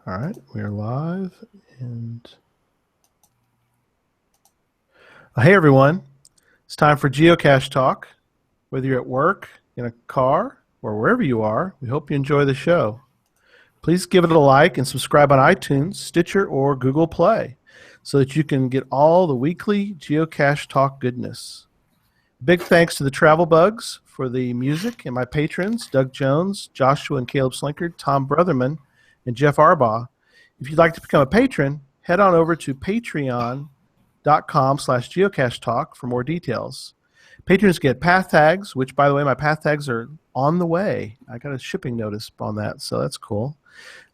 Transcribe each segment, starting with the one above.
All right, we are live. And hey, everyone. It's time for Geocache Talk. Whether you're at work, in a car, or wherever you are, we hope you enjoy the show. Please give it a like and subscribe on iTunes, Stitcher, or Google Play so that you can get all the weekly Geocache Talk goodness. Big thanks to the Travel Bugs for the music and my patrons, Doug Jones, Joshua and Caleb Slinkard, Tom Brotherman, and Jeff Arbaugh. If you'd like to become a patron, head on over to patreon.com/geocachetalk for more details. Patrons get path tags, which, by the way, my path tags are on the way. I got a shipping notice on that, so that's cool.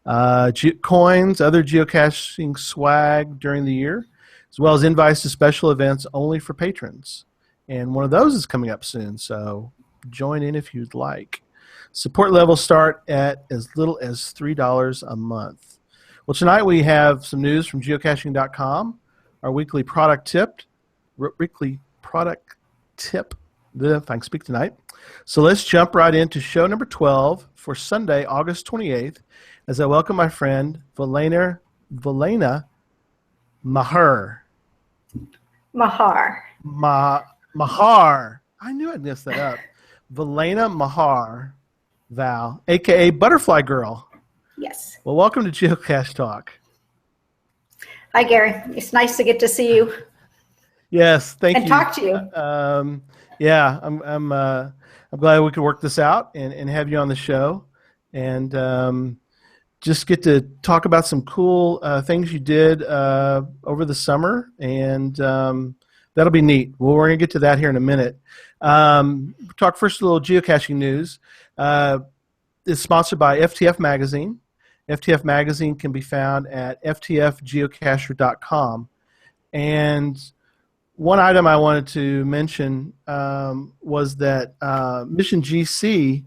Coins, other geocaching swag during the year, as well as invites to special events only for patrons. And one of those is coming up soon, so join in if you'd like. Support levels start at as little as $3 a month. Well, tonight we have some news from geocaching.com, our weekly product tip, if I can speak tonight. So let's jump right into show number 12 for Sunday, August 28th, as I welcome my friend, Valaina Maher. Mahar. Maher. I knew I'd mess that up. Valaina Maher, Val, a.k.a. Butterfly Girl. Yes. Well, welcome to Geocache Talk. Hi, Gary. It's nice to get to see you. Yes, thank you. And talk to you. Yeah, I'm glad we could work this out and have you on the show, and just get to talk about some cool things you did over the summer, and that'll be neat. Well, we're gonna get to that here in a minute. Talk first a little geocaching news. It's sponsored by FTF Magazine. FTF Magazine can be found at ftfgeocacher.com. And one item I wanted to mention was that Mission GC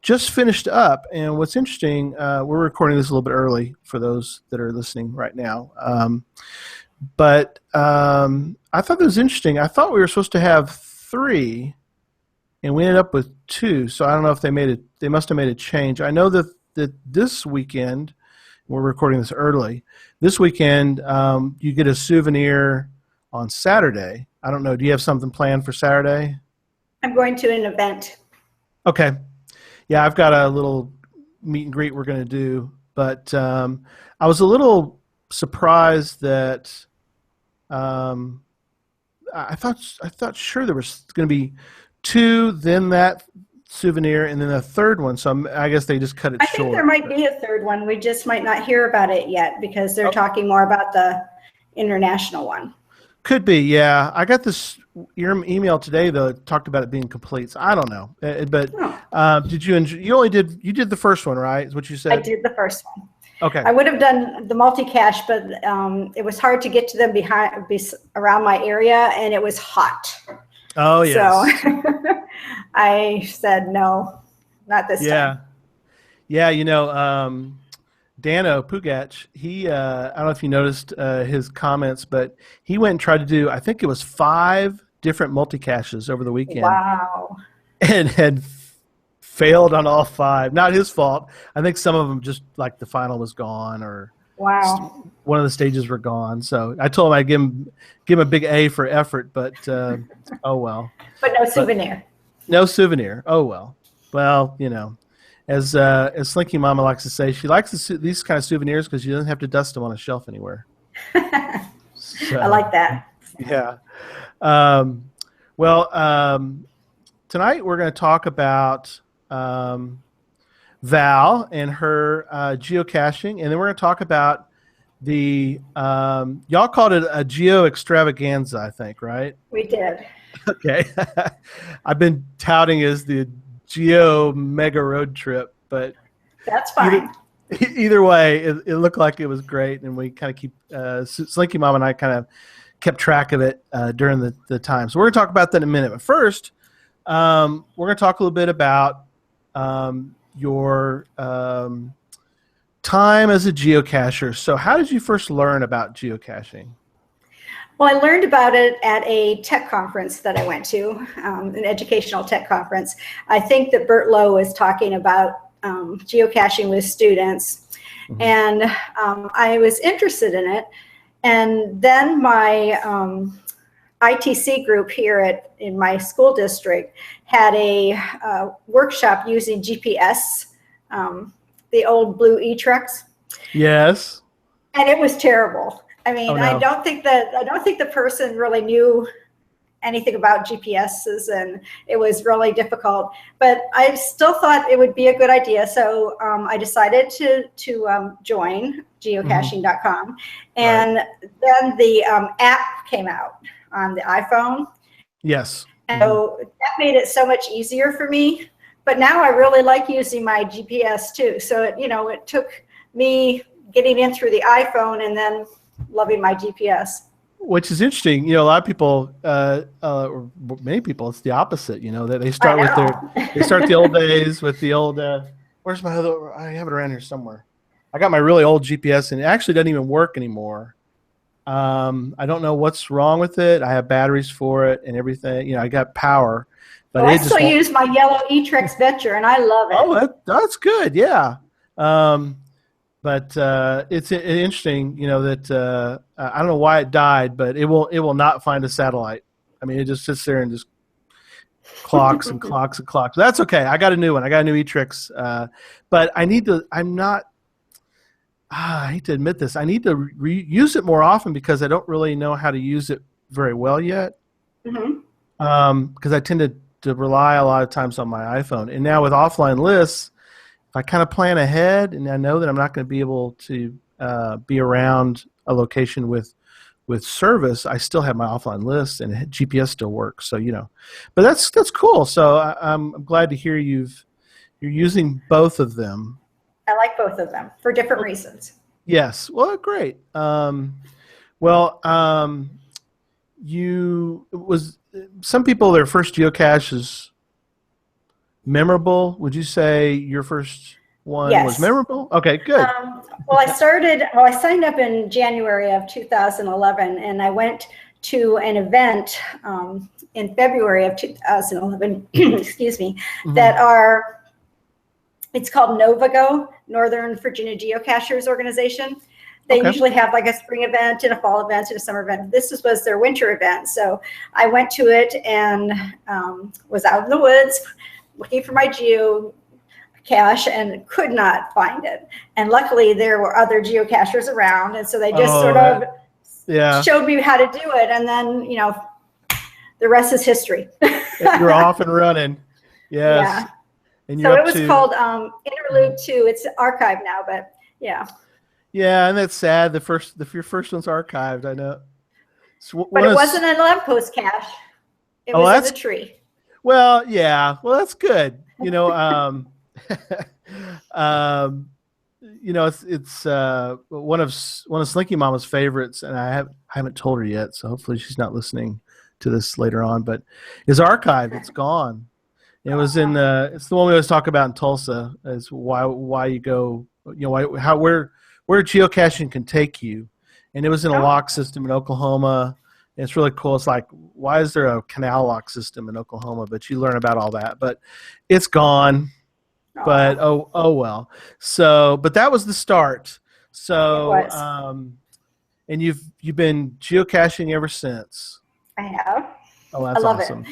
just finished up. And what's interesting, we're recording this a little bit early for those that are listening right now. But I thought that was interesting. I thought we were supposed to have 3, and we ended up with 2. So I don't know if they must have made a change. I know that this weekend, we're recording this early, this weekend you get a souvenir on Saturday. I don't know. Do you have something planned for Saturday? I'm going to an event. Okay. Yeah, I've got a little meet and greet we're going to do. But I was a little surprised that I thought sure there was going to be 2, then that souvenir, and then a third one. So I guess they just cut it short. I think there might be a third one. We just might not hear about it yet because they're talking more about the international one. Could be, yeah. I got this email today though. It talked about it being complete. So I don't know. But did you enjoy? You did the first one, right? Is what you said? I did the first one. Okay. I would have done the multi-cache, but it was hard to get to them around my area, and it was hot. Oh, yes. So I said, no, not this time. Yeah, Dano Pugach, I don't know if you noticed his comments, but he went and tried to do, I think it was 5 different multi-caches over the weekend. Wow. And had failed on all 5. Not his fault. I think some of them just like the final was gone, or wow, one of the stages were gone. So I told him I'd give him a big A for effort, but oh well. But no souvenir. No souvenir. Oh well. Well, as Slinky Mama likes to say, she likes these kind of souvenirs because she doesn't have to dust them on a shelf anywhere. So, I like that. Yeah. Tonight we're going to talk about Val and her geocaching, and then we're going to talk about the y'all called it a geo extravaganza, I think, right? We did. Okay. I've been touting as the Geo-megaroadtrip, but that's fine. Either way, it looked like it was great, and we kind of keep Slinky Mom and I kind of kept track of it during the time. So we're going to talk about that in a minute. But first, we're going to talk a little bit about your time as a geocacher. So how did you first learn about geocaching? Well, I learned about it at a tech conference that I went to, an educational tech conference. I think that Bert Lowe was talking about geocaching with students. Mhm. And I was interested in it. And then my ITC group here in my school district had a workshop using GPS, the old blue e-trucks, Yes. and it was terrible. I Oh mean, no. I don't think the person really knew anything about GPSs, and it was really difficult. But I still thought it would be a good idea, so I decided to join Hmm. geocaching.com, Right. and then the app came out on the iPhone, Yes. and Hmm. so that made it so much easier for me. But now I really like using my GPS too. So it took me getting in through the iPhone and then loving my GPS. Which is interesting. You know, a lot of people, or many people, it's the opposite. You know, that they I start with they start the old know. days with the old. Where's my other? I have it around here somewhere. I got my really old GPS, and it actually doesn't even work anymore. I don't know what's wrong with it. I have batteries for it and everything. You know, I got power, but Well, I it just still won't. use my yellow E-Trex Venture, and I love it. Oh, that's good. Yeah. Um, but it's interesting, you know, that I don't know why it died, but it will not find a satellite. I mean, it just sits there and just clocks and clocks and clocks. That's okay. I got a new one. I got a new E-Trix, but I need to. I'm not. I hate to admit this. I need to use it more often because I don't really know how to use it very well yet. Mm-hmm. Because I tend to rely a lot of times on my iPhone, and now with offline lists, if I kind of plan ahead and I know that I'm not going to be able to be around a location with service, I still have my offline list and GPS still works. So but that's cool. So I'm glad to hear you're using both of them. I like both of them for different Well, reasons. yes. Well, great. Well, you was some people their first geocache is memorable. Would you say your first one was Yes. memorable? Okay, good. Well, I signed up in January of 2011, and I went to an event in February of 2011, excuse me, Hmm. that are, it's called Novago, Northern Virginia Geocachers Organization. They Okay. usually have like a spring event and a fall event and a summer event. Was their winter event. So I went to it and was out in the woods looking for my cache and could not find it. And luckily there were other geocachers around. And so they just Oh, sort of yeah. showed me how to do it. And then, the rest is history. You're off and running. Yes. Yeah. And you're So it up was to, called Interlude 2. It's archived now, but yeah. yeah, and that's sad. Your first one's archived. I know. So But one it wasn't is, a lamppost cache. It oh, was in the that's, tree. well, yeah. Well, that's good. Um, it's one of Slinky Mama's favorites, and I haven't told her yet, so hopefully she's not listening to this later on. But it's archived. It's gone. It was in it's the one we always talk about in Tulsa. Is why you go, where geocaching can take you, and it was in a Oh, lock system in Oklahoma. And it's really cool. It's like, why is there a canal lock system in Oklahoma? But you learn about all that. But it's gone. But oh, oh well. So, but that was the start. it So, was. and you've been geocaching ever since. I have. Oh, I that's love it. awesome.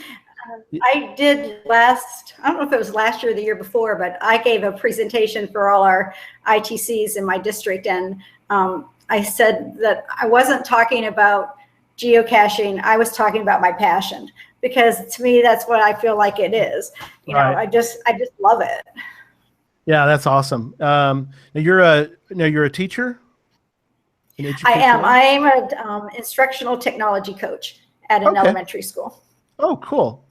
I did I don't know if it was last year or the year before, but I gave a presentation for all our ITCs in my district. And I said that I wasn't talking about geocaching. I was talking about my passion, because to me, that's what I feel like it is. Right. I just love it. Yeah, that's awesome. You're a teacher, an I am. educator. I am an instructional technology coach at an Okay. elementary school. Oh, cool.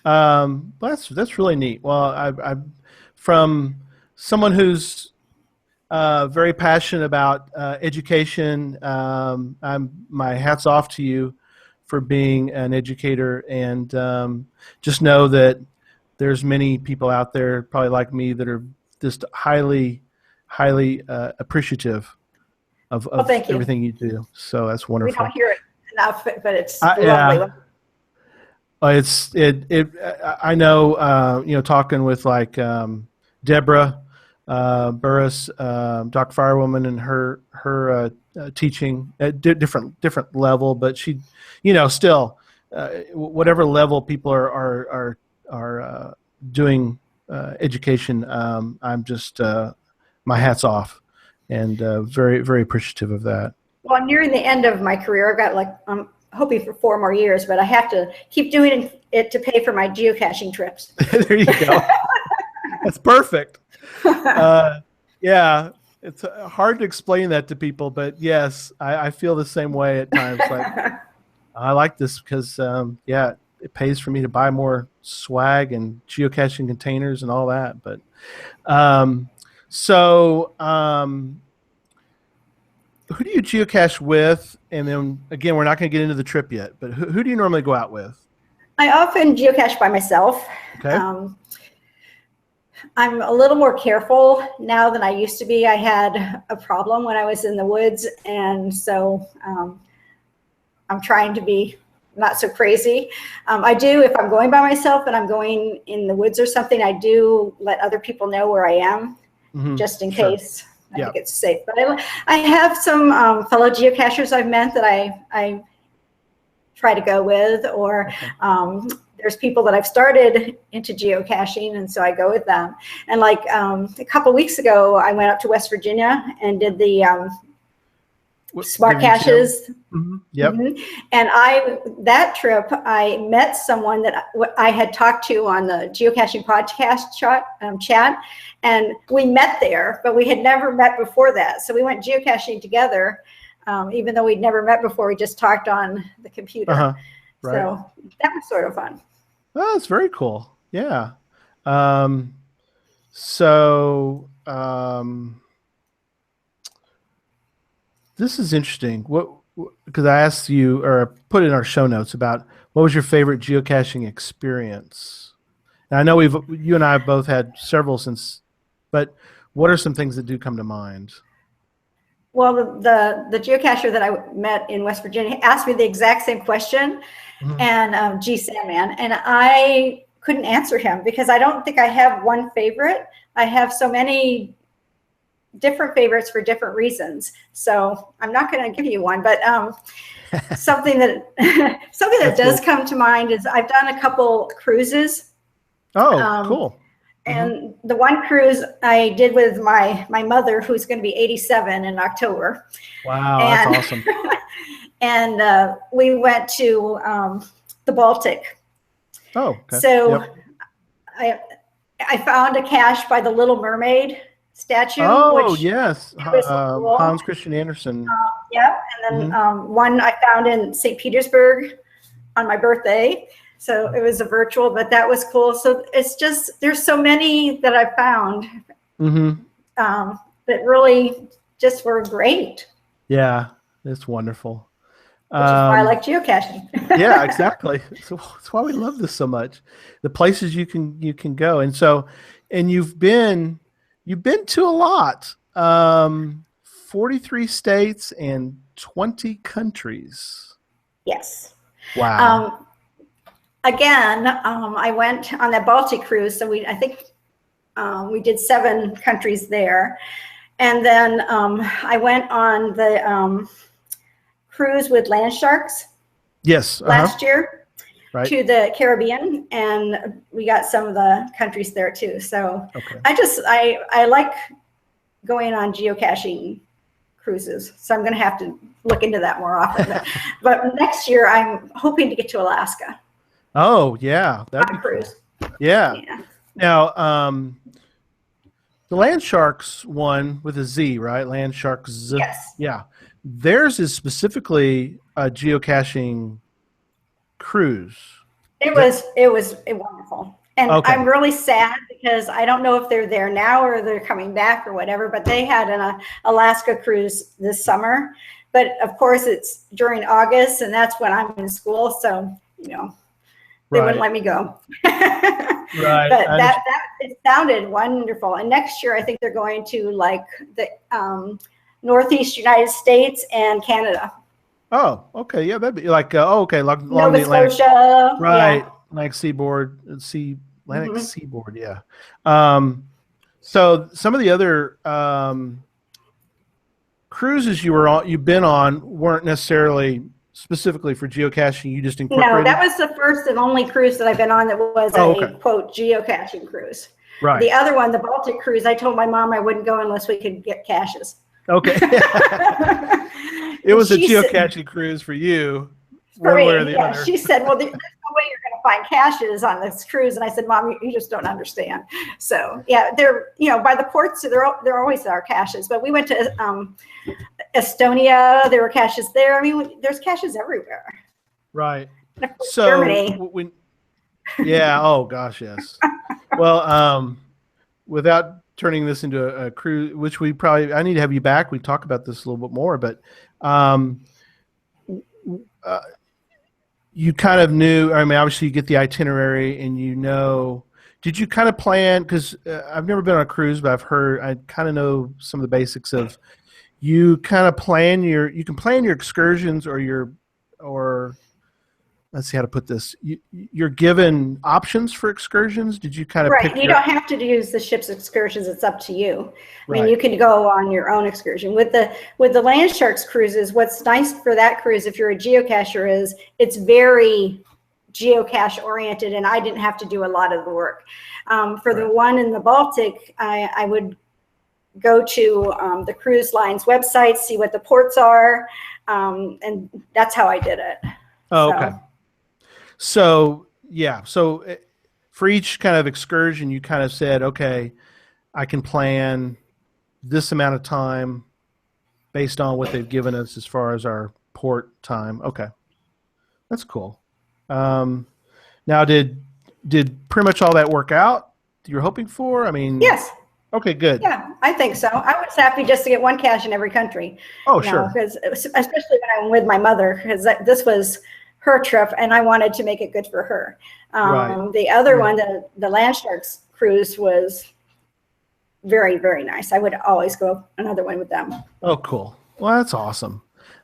Well, that's really neat. Well, I'm from someone who's very passionate about education. My hats off to you for being an educator, and just know that there's many people out there, probably like me, that are just highly appreciative Well, of thank you. everything you do. So that's We don't wonderful. hear it enough, but it's lovely. Yeah, it's it. I know. Talking with like Deborah. Burris, Dr. Firewoman, and her teaching at different level, but she, still, whatever level people are doing education, I'm just my hat's off, and very very appreciative of that. Well, I'm nearing the end of my career. I've got I'm hoping for 4 more years, but I have to keep doing it to pay for my geocaching trips. There you go. That's perfect. Yeah, it's hard to explain that to people, but yes, I feel the same way at times. Like, I like this because, it pays for me to buy more swag and geocaching containers and all that. But who do you geocache with? And then again, we're not going to get into the trip yet, but who do you normally go out with? I often geocache by myself. Okay. I'm a little more careful now than I used to be. I had a problem when I was in the woods, and so I'm trying to be not so crazy. I do, if I'm going by myself and I'm going in the woods or something, I do let other people know where I am, just in case. I think it's safe. But I have some fellow geocachers I've met that I try to go with, or there's people that I've started into geocaching, and so I go with them. And like a couple weeks ago, I went up to West Virginia and did the smart caches. Yep. And that trip, I met someone that I had talked to on the geocaching podcast chat, and we met there, but we had never met before that. So we went geocaching together, even though we'd never met before. We just talked on the computer. Right. So that was sort of fun. Oh, that's very cool. Yeah. This is interesting. Because I asked you, or put in our show notes, about what was your favorite geocaching experience. And I know you and I have both had several but what are some things that do come to mind? Well, the geocacher that I met in West Virginia asked me the exact same question, and G Sandman, and I couldn't answer him because I don't think I have one favorite. I have so many different favorites for different reasons. So I'm not going to give you one, but something that does come to mind is I've done a couple cruises. Oh, cool. And the one cruise I did with my mother, who's going to be 87 in October. Wow, that's awesome. And we went to the Baltic. Oh, okay. So I found a cache by the Little Mermaid statue. Oh, yes. Cool. Hans Christian Andersen. And then one I found in St. Petersburg on my birthday. So it was a virtual, but that was cool. So it's just, there's so many that I found that really just were great. Yeah, it's wonderful. Which is why I like geocaching. Yeah, exactly. So that's why we love this so much. The places you can go. And so, and you've been to a lot. 43 states and 20 countries. Yes. Wow. Again, I went on that Baltic cruise, so I think we did 7 countries there, and then I went on the cruise with land sharks. Yes. Last year, right, to the Caribbean, and we got some of the countries there too. So I like going on geocaching cruises, so I'm going to have to look into that more often. But next year, I'm hoping to get to Alaska. Oh, yeah. That'd be cruise. Cool. Yeah. Now, the land sharks one with a Z, right? Land sharks. Yes. Yeah. Theirs is specifically a geocaching cruise. It was wonderful. And I'm really sad because I don't know if they're there now or they're coming back or whatever, but they had an Alaska cruise this summer. But of course it's during August, and that's when I'm in school. So, they wouldn't let me go. Right. But it sounded wonderful. And next year, I think they're going to like the Northeast United States and Canada. Oh, okay. Yeah, that'd be like, like along Nova the Atlantic. Scotia. Right. Yeah. Atlantic seaboard, Atlantic seaboard. Yeah. So some of the other cruises you've been on weren't necessarily specifically for geocaching. You just No, incorporated. that was the first and only cruise that I've been on that was Oh, a okay. quote geocaching cruise. Right. The other one, the Baltic cruise, I told my mom I wouldn't go unless we could get caches. Okay. It was a geocaching cruise for you, one way or the other. She said, well, there's no way you're going to find caches on this cruise. And I said, Mom, you just don't understand. So, yeah, they're, by the ports, there always are caches. But we went to Estonia. There were caches there. I mean, there's caches everywhere. Right. So, Germany. Yeah. Oh, gosh, yes. Well, without turning this into a cruise, which I need to have you back. We talk about this a little bit more, but you kind of knew, I mean, obviously you get the itinerary and did you kind of plan, because I've never been on a cruise, but I kind of know some of the basics of, you kind of you can plan your excursions or let's see how to put this. You're given options for excursions. Did you kind of pick? You don't have to use the ship's excursions. It's up to you. I mean, right. You can go on your own excursion. With the Land Sharks cruises, what's nice for that cruise, if you're a geocacher, is it's very geocache oriented, and I didn't have to do a lot of the work. For the one in the Baltic, I would go to the cruise line's website, see what the ports are, and that's how I did it. Oh, okay. So, yeah. So for each kind of excursion, you kind of said, okay, I can plan this amount of time based on what they've given us as far as our port time. Okay. That's cool. Now, did pretty much all that work out you were hoping for? I mean, yes. Okay, good. Yeah, I think so. I was happy just to get one cache in every country. Oh, sure. Because especially when I'm with my mother, because this was her trip, and I wanted to make it good for her. Right. The other one, the Land Sharks cruise, was very, very nice. I would always go another one with them. Oh, cool. Well, that's awesome.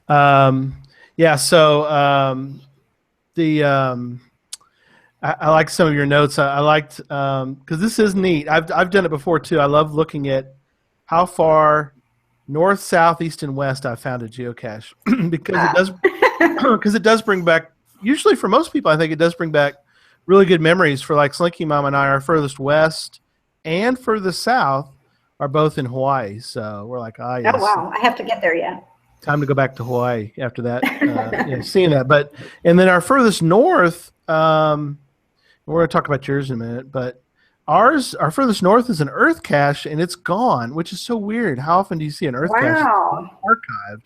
Yeah. So I like some of your notes. I liked because this is neat. I've done it before too. I love looking at how far north, south, east, and west I've found a geocache because it does bring back. Usually, for most people, I think it does bring back really good memories. For like Slinky Mom and I, our furthest west and furthest south are both in Hawaii. So we're like, yes. Oh wow, I have to get there yet. Time to go back to Hawaii after that. Seeing that, and then our furthest north. We're going to talk about yours in a minute, but our furthest north is an Earth cache, and it's gone, which is so weird. How often do you see an Earth cache archived?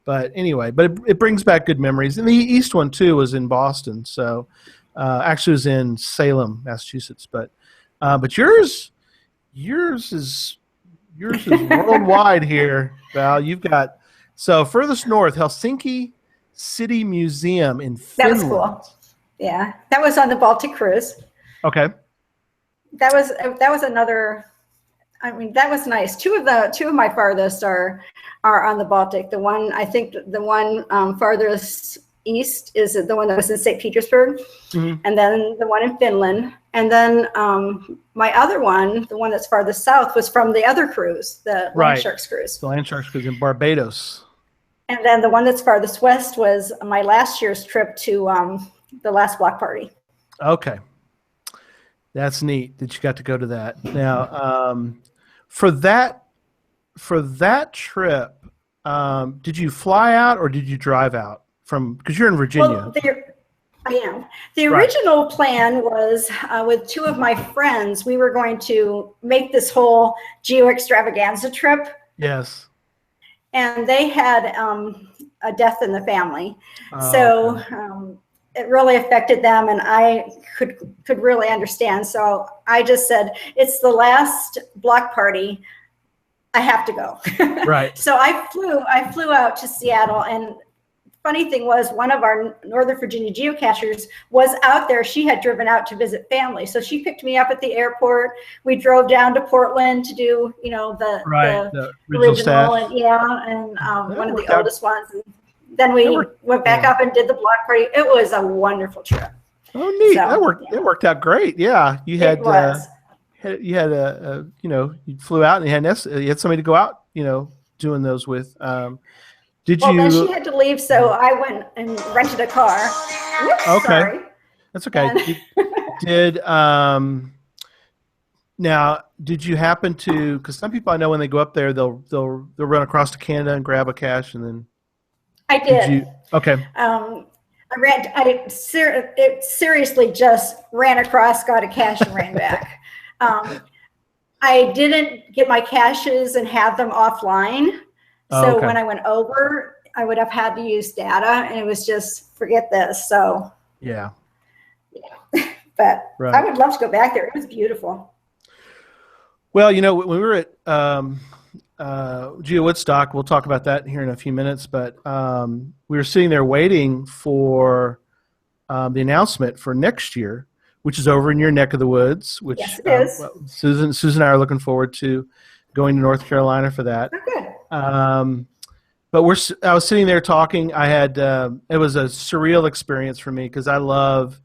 But anyway, it brings back good memories. And the east one too was in Boston, so actually it was in Salem, Massachusetts. But yours is worldwide here, Val. You've got furthest north, Helsinki City Museum in Finland. That was cool. Yeah, that was on the Baltic cruise. Okay. That was another. I mean, that was nice. Two of my farthest are on the Baltic. The one farthest east is the one that was in St. Petersburg, and then the one in Finland, and then my other one, the one that's farthest south, was from the other cruise, the Land Sharks cruise. The Land Sharks cruise in Barbados. And then the one that's farthest west was my last year's trip to the last block party. Okay. That's neat that you got to go to that. Now, for that trip, did you fly out or did you drive out because you're in Virginia? Well, I am. The original plan was with two of my friends, we were going to make this whole Geo extravaganza trip. Yes. And they had a death in the family. It really affected them, and I could really understand. So I just said, it's the last block party. I have to go. Right. So I flew out to Seattle, and funny thing was, one of our Northern Virginia geocachers was out there. She had driven out to visit family. So she picked me up at the airport. We drove down to Portland to do, the original and one of the oldest ones. And then we went back up and did the block party. It was a wonderful trip. Oh, neat. So, that worked out great. Yeah. You had you had you flew out and you had somebody to go out, doing those with. Did Well, then she you? had to leave, so I went and rented a car. Whoops, Okay, sorry. that's okay. And Did now? Did you happen to? Because some people I know when they go up there, they'll run across to Canada and grab a cache, and then I did did. you? Okay. It seriously just ran across, got a cache, and ran back. I didn't get my caches and have them offline. Oh, So okay. when I went over, I would have had to use data, and it was just forget this. So, Yeah. but I Right. would love to go back there. It was beautiful. Well, when we were at Geo Woodstock, we'll talk about that here in a few minutes. But we were sitting there waiting for the announcement for next year, which is over in your neck of the woods. Yes, Which it is. well, Susan and I are looking forward to going to North Carolina for that. Oh, good. But I was sitting there talking. I had it was a surreal experience for me because I love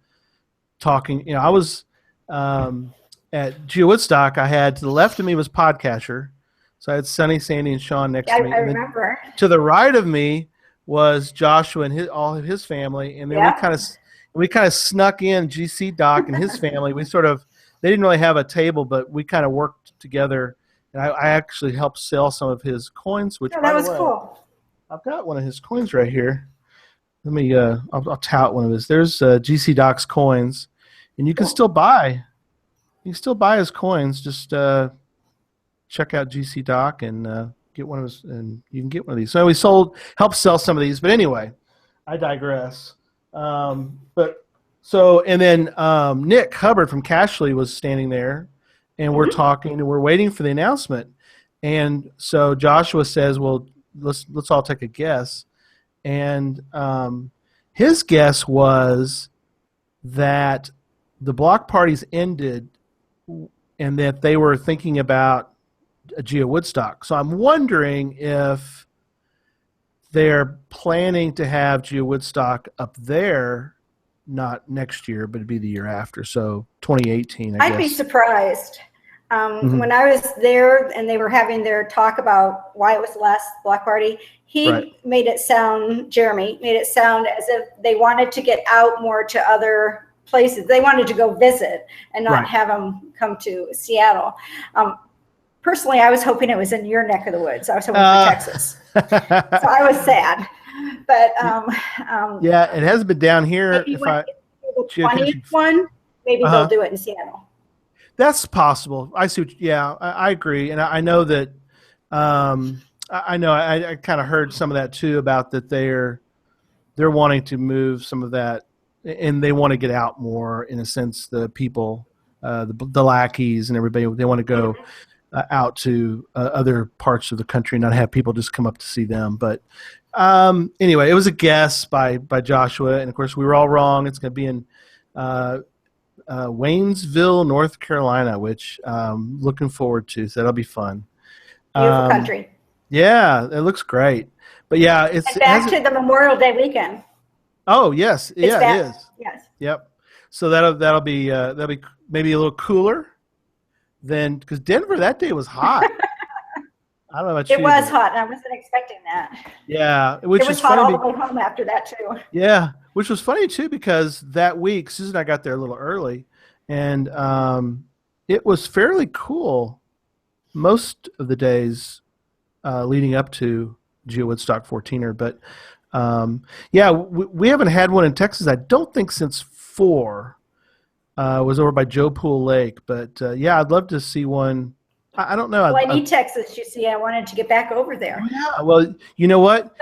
talking. I was at Geo Woodstock. I had to the left of me was Podcatcher, so I had Sunny, Sandy, and Sean next I to me. And then remember. to the right of me was Joshua and all of his family, and then Yeah. we kind of snuck in GC Doc and his family. They didn't really have a table, but we kind of worked together, and I actually helped sell some of his coins. Which, Oh, by that the was way, cool. I've got one of his coins right here. Let me. I'll tout one of his. There's GC Doc's coins, and you can still buy. You can still buy his coins. Just check out GC Doc and get one of his, and you can get one of these. So we helped sell some of these. But anyway, I digress. And then Nick Hubbard from Cashley was standing there, and we're talking, and we're waiting for the announcement. And so Joshua says, "Well, let's all take a guess." And his guess was that the block parties ended and that they were thinking about a Geo Woodstock. So I'm wondering if they're planning to have Geo Woodstock up there, not next year, but it'd be the year after. So 2018, I guess. I'd be surprised. Mhm. When I was there and they were having their talk about why it was the last block party, Jeremy made it sound as if they wanted to get out more to other places. They wanted to go visit and not have them come to Seattle. Personally, I was hoping it was in your neck of the woods. I was hoping for Texas. So I was sad. But yeah, it has been down here. maybe If when I the 20th one, maybe they'll do it in Seattle. That's possible. I see. I agree, and I know that. I know. I kind of heard some of that too about that they're wanting to move some of that, and they want to get out more. In a sense, the people, the lackeys, and everybody, they want to go out to other parts of the country, and not have people just come up to see them. But anyway, it was a guess by Joshua, and of course we were all wrong. It's going to be in Waynesville, North Carolina, which I'm looking forward to. So that'll be fun. Beautiful country. Yeah, it looks great. But yeah, it's and back to the Memorial Day weekend. Oh yes, it is. Yes. Yep. So that'll be maybe a little cooler than because Denver that day was hot. I don't know about you. It was hot, and I wasn't expecting that. Yeah, it was hot all the way home after that too. Yeah, which was funny too because that week Susan and I got there a little early, and it was fairly cool most of the days leading up to Geo Woodstock 14er. But yeah, we haven't had one in Texas. I don't think since 4. It was over by Joe Pool Lake, but yeah, I'd love to see one. I don't know. Well, I need Texas. You see, I wanted to get back over there. Oh, yeah. Well, you know what?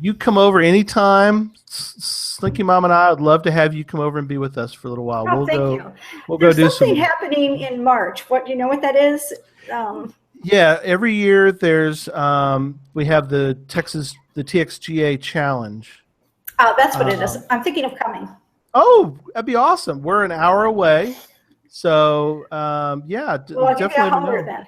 You come over anytime. Slinky Mom and I would love to have you come over and be with us for a little while. Oh, thank you. We'll There's go do something happening in March. What do you know what that is? Yeah, every year there's we have the TXGA challenge. Oh, that's what it is. I'm thinking of coming. Oh, that'd be awesome. We're an hour away. So, yeah, well, I'll definitely. Holler, then.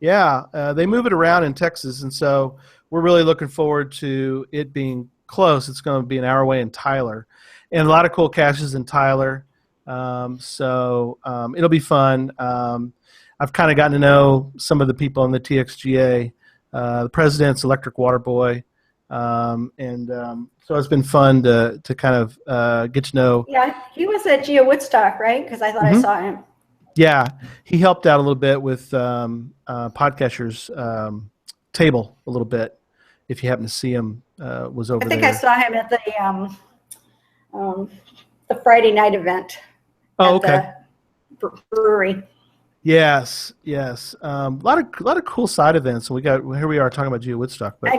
Yeah, they move it around in Texas, and so we're really looking forward to it being close. It's going to be an hour away in Tyler, and a lot of cool caches in Tyler. It'll be fun. I've kind of gotten to know some of the people in the TXGA, the president's electric water boy, so it's been fun to kind of get to know. Yeah, he was at Geo Woodstock, right? Because I thought I saw him. Yeah, he helped out a little bit with Podcasters table a little bit. If you happen to see him, was over there. I think I saw him at the Friday night event. Oh, okay. The brewery. Yes. A lot of cool side events. And here we are talking about Geo Woodstock, but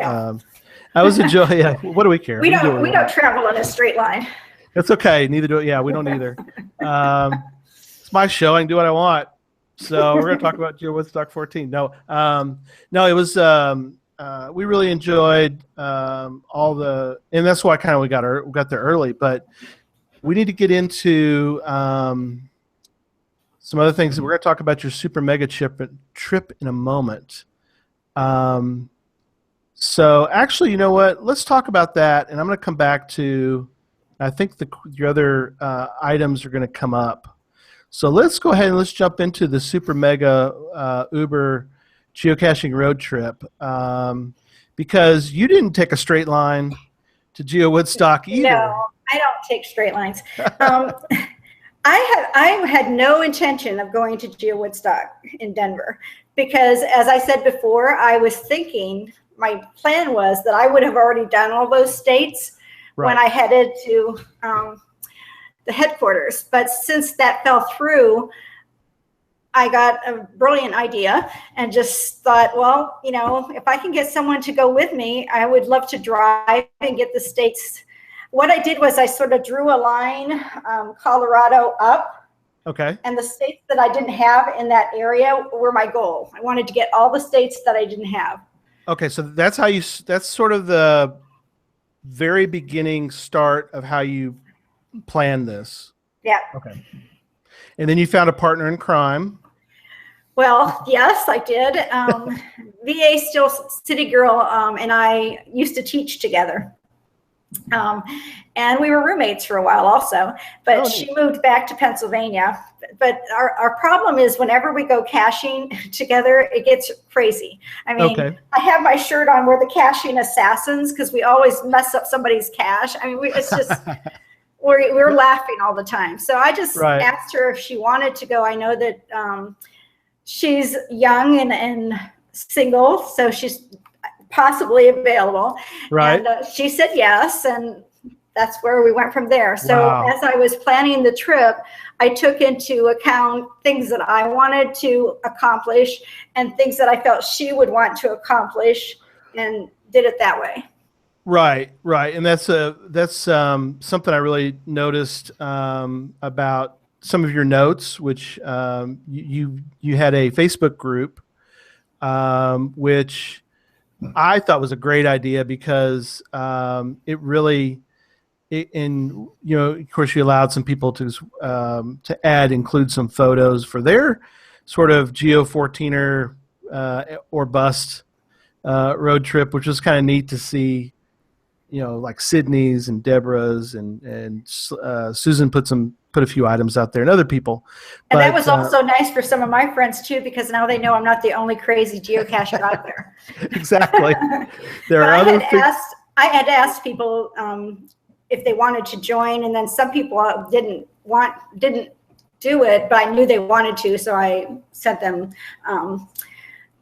I was enjoying. Yeah, what do we care? We don't travel in a straight line. That's okay. Neither do we don't either. It's my show. I can do what I want. So we're going to talk about Geo Woodstock 14. No, it was. We really enjoyed all the, and that's why we got there early. But we need to get into some other things. We're going to talk about your super mega trip in a moment. So actually, you know what? Let's talk about that, and I'm going to come back to. I think your other items are going to come up. So let's go ahead and let's jump into the super mega Uber geocaching road trip, because you didn't take a straight line to Geo Woodstock either. No, I don't take straight lines. I had no intention of going to Geo Woodstock in Denver because, as I said before, I was thinking my plan was that I would have already done all those states when I headed to the headquarters. But since that fell through, I got a brilliant idea and just thought, well, if I can get someone to go with me, I would love to drive and get the states. What I did was I sort of drew a line, Colorado up. Okay. And the states that I didn't have in that area were my goal. I wanted to get all the states that I didn't have. Okay, so that's sort of the very beginning start of how you planned this. Yeah. Okay. And then you found a partner in crime. Well, yes, I did. VA Still City Girl and I used to teach together. And we were roommates for a while also, but she moved back to Pennsylvania. But our problem is whenever we go caching together, it gets crazy. I mean, I have my shirt on, we're the caching assassins because we always mess up somebody's cache. I mean, it's just, we're laughing all the time. So I just asked her if she wanted to go. I know that she's young and single, so she's possibly available. Right. And she said yes, and that's where we went from there. So as I was planning the trip, I took into account things that I wanted to accomplish and things that I felt she would want to accomplish, and did it that way. Right. And that's something I really noticed about some of your notes, which you had a Facebook group, which I thought was a great idea because it really, of course, you allowed some people to include some photos for their sort of Geo 14er or bust road trip, which was kind of neat to see. Like Sydney's and Deborah's and Susan put a few items out there and other people. And that was also nice for some of my friends too, because now they know I'm not the only crazy geocacher out there. Exactly. There are other I had asked people if they wanted to join, and then some people didn't do it, but I knew they wanted to, so I sent them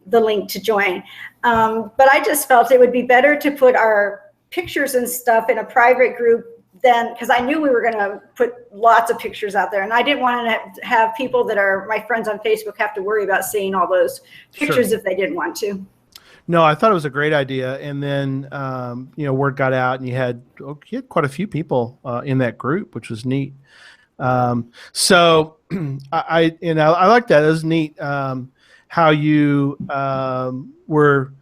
the link to join. But I just felt it would be better to put our pictures and stuff in a private group then, because I knew we were going to put lots of pictures out there, and I didn't want to have people that are my friends on Facebook have to worry about seeing all those pictures if they didn't want to. No, I thought it was a great idea, and then word got out, and you had quite a few people in that group, which was neat. So I like that. It was neat how you were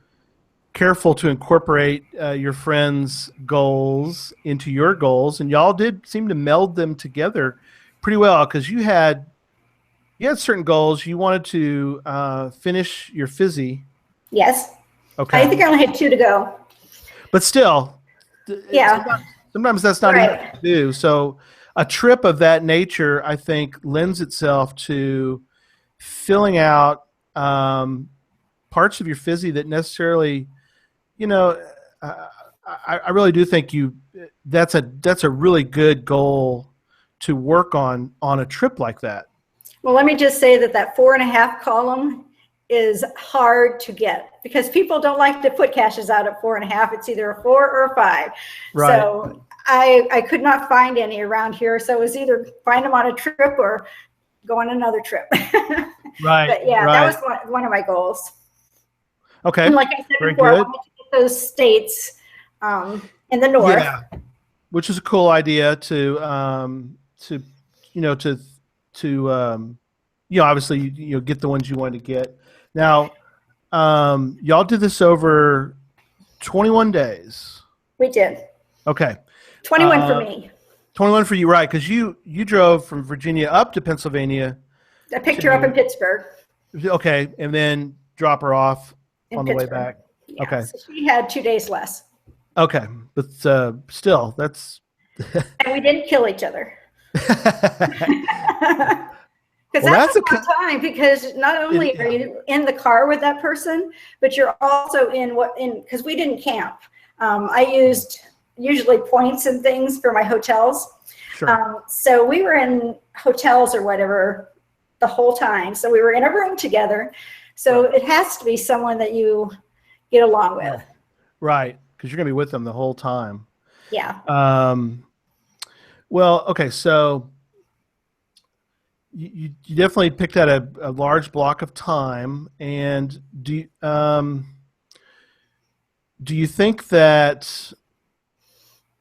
careful to incorporate your friends' goals into your goals, and y'all did seem to meld them together pretty well, because you had certain goals. You wanted to finish your fizzy. Yes. Okay. I think I only had 2 to go. But still, yeah. Sometimes that's not easy to do. So a trip of that nature, I think, lends itself to filling out parts of your physy that necessarily, you know, uh, I really do think that's a really good goal to work on a trip like that. Well, let me just say that 4.5 column is hard to get because people don't like to put caches out at 4.5. It's either a 4 or a 5. Right. So I could not find any around here. So it was either find them on a trip or go on another trip. Right. But yeah, right. that was one of my goals. Okay. And like I said Very before, good. I wanted to get those states in the north. Yeah, which is a cool idea to you know to obviously get the ones you want to get. Now, y'all did this over 21 days. We did. Okay. 21 for me. 21 for you, right? Because you drove from Virginia up to Pennsylvania. I picked her up in Pittsburgh. Okay, and then drop her off on the way back. Yeah, okay. So she had 2 days less. Okay, but still, that's. And we didn't kill each other. Because Well, that's a long time. Because not only are you in the car with that person, but you're also because we didn't camp. I used usually points and things for my hotels. Sure. So we were in hotels or whatever the whole time. So we were in a room together. So it has to be someone that you get along with. Right, because you're going to be with them the whole time. Yeah. Well, okay, so you definitely picked out a large block of time, and do you think that?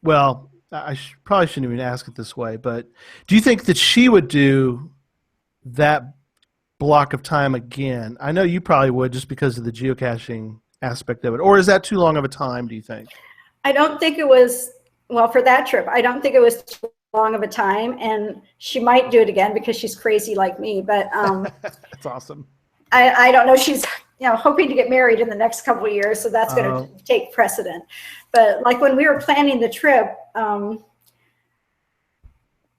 Well, I probably shouldn't even ask it this way, but do you think that she would do that block of time again? I know you probably would, just because of the geocaching aspect of it, or is that too long of a time, do you think? I don't think it was, well, for that trip, I don't think it was too long of a time, and she might do it again because she's crazy like me, but that's awesome. I don't know. She's hoping to get married in the next couple of years, so that's going to take precedent. But like when we were planning the trip,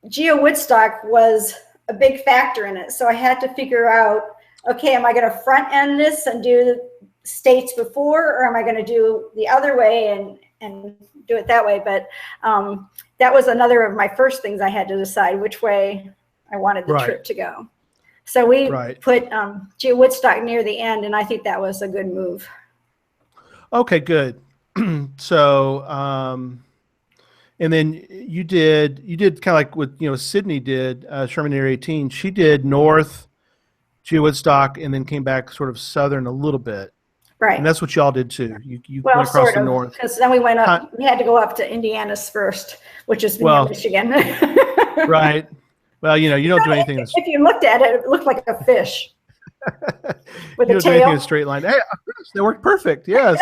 Geo Woodstock was a big factor in it, so I had to figure out, okay, am I going to front end this and do the states before, or am I going to do the other way and do it that way? But that was another of my first things I had to decide which way I wanted the trip to go. So we put Geo Woodstock near the end, and I think that was a good move. Okay, good. So, and then you did kind of like what Sydney did, Sherman Area 18. She did north Geo Woodstock and then came back sort of southern a little bit. Right. And that's what y'all did too. You went across sort the of, north. Because then we went up. We had to go up to Indiana's first, which is near Michigan. Right. Well, you don't do anything. If you looked at it, it looked like a fish with a tail. Do anything in a straight line. Hey, they worked perfect. Yes.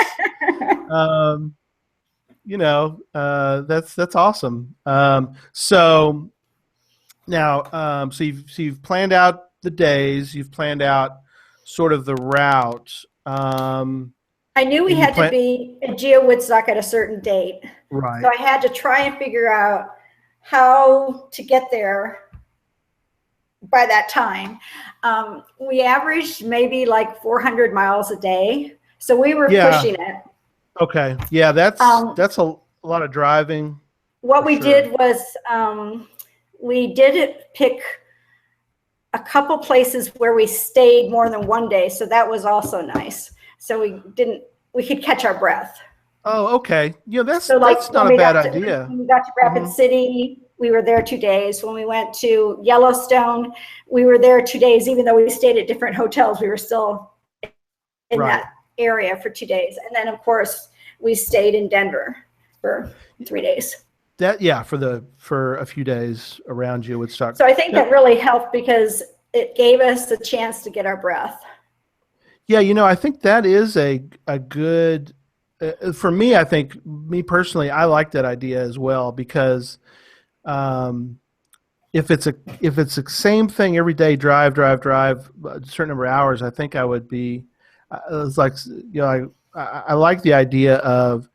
That's awesome. So now, so you've planned out the days. You've planned out sort of the route. I knew we had to be at Geo Woodstock at a certain date. Right. So I had to try and figure out how to get there by that time. We averaged maybe like 400 miles a day. So we were pushing it. Okay. Yeah, that's a lot of driving. What we did was we did pick a couple places where we stayed more than one day. So that was also nice. So we could catch our breath. Oh, okay. That's not a bad idea. When we got to Rapid City, we were there 2 days. When we went to Yellowstone, we were there 2 days. Even though we stayed at different hotels, we were still in that area for 2 days. And then, of course, we stayed in Denver for 3 days. For a few days around Geo Woodstock. So I think that really helped because it gave us a chance to get our breath. Yeah, I think that is a good. For me, I think personally, I like that idea as well because if it's the same thing every day, drive a certain number of hours, I think I would be. It's like I like the idea of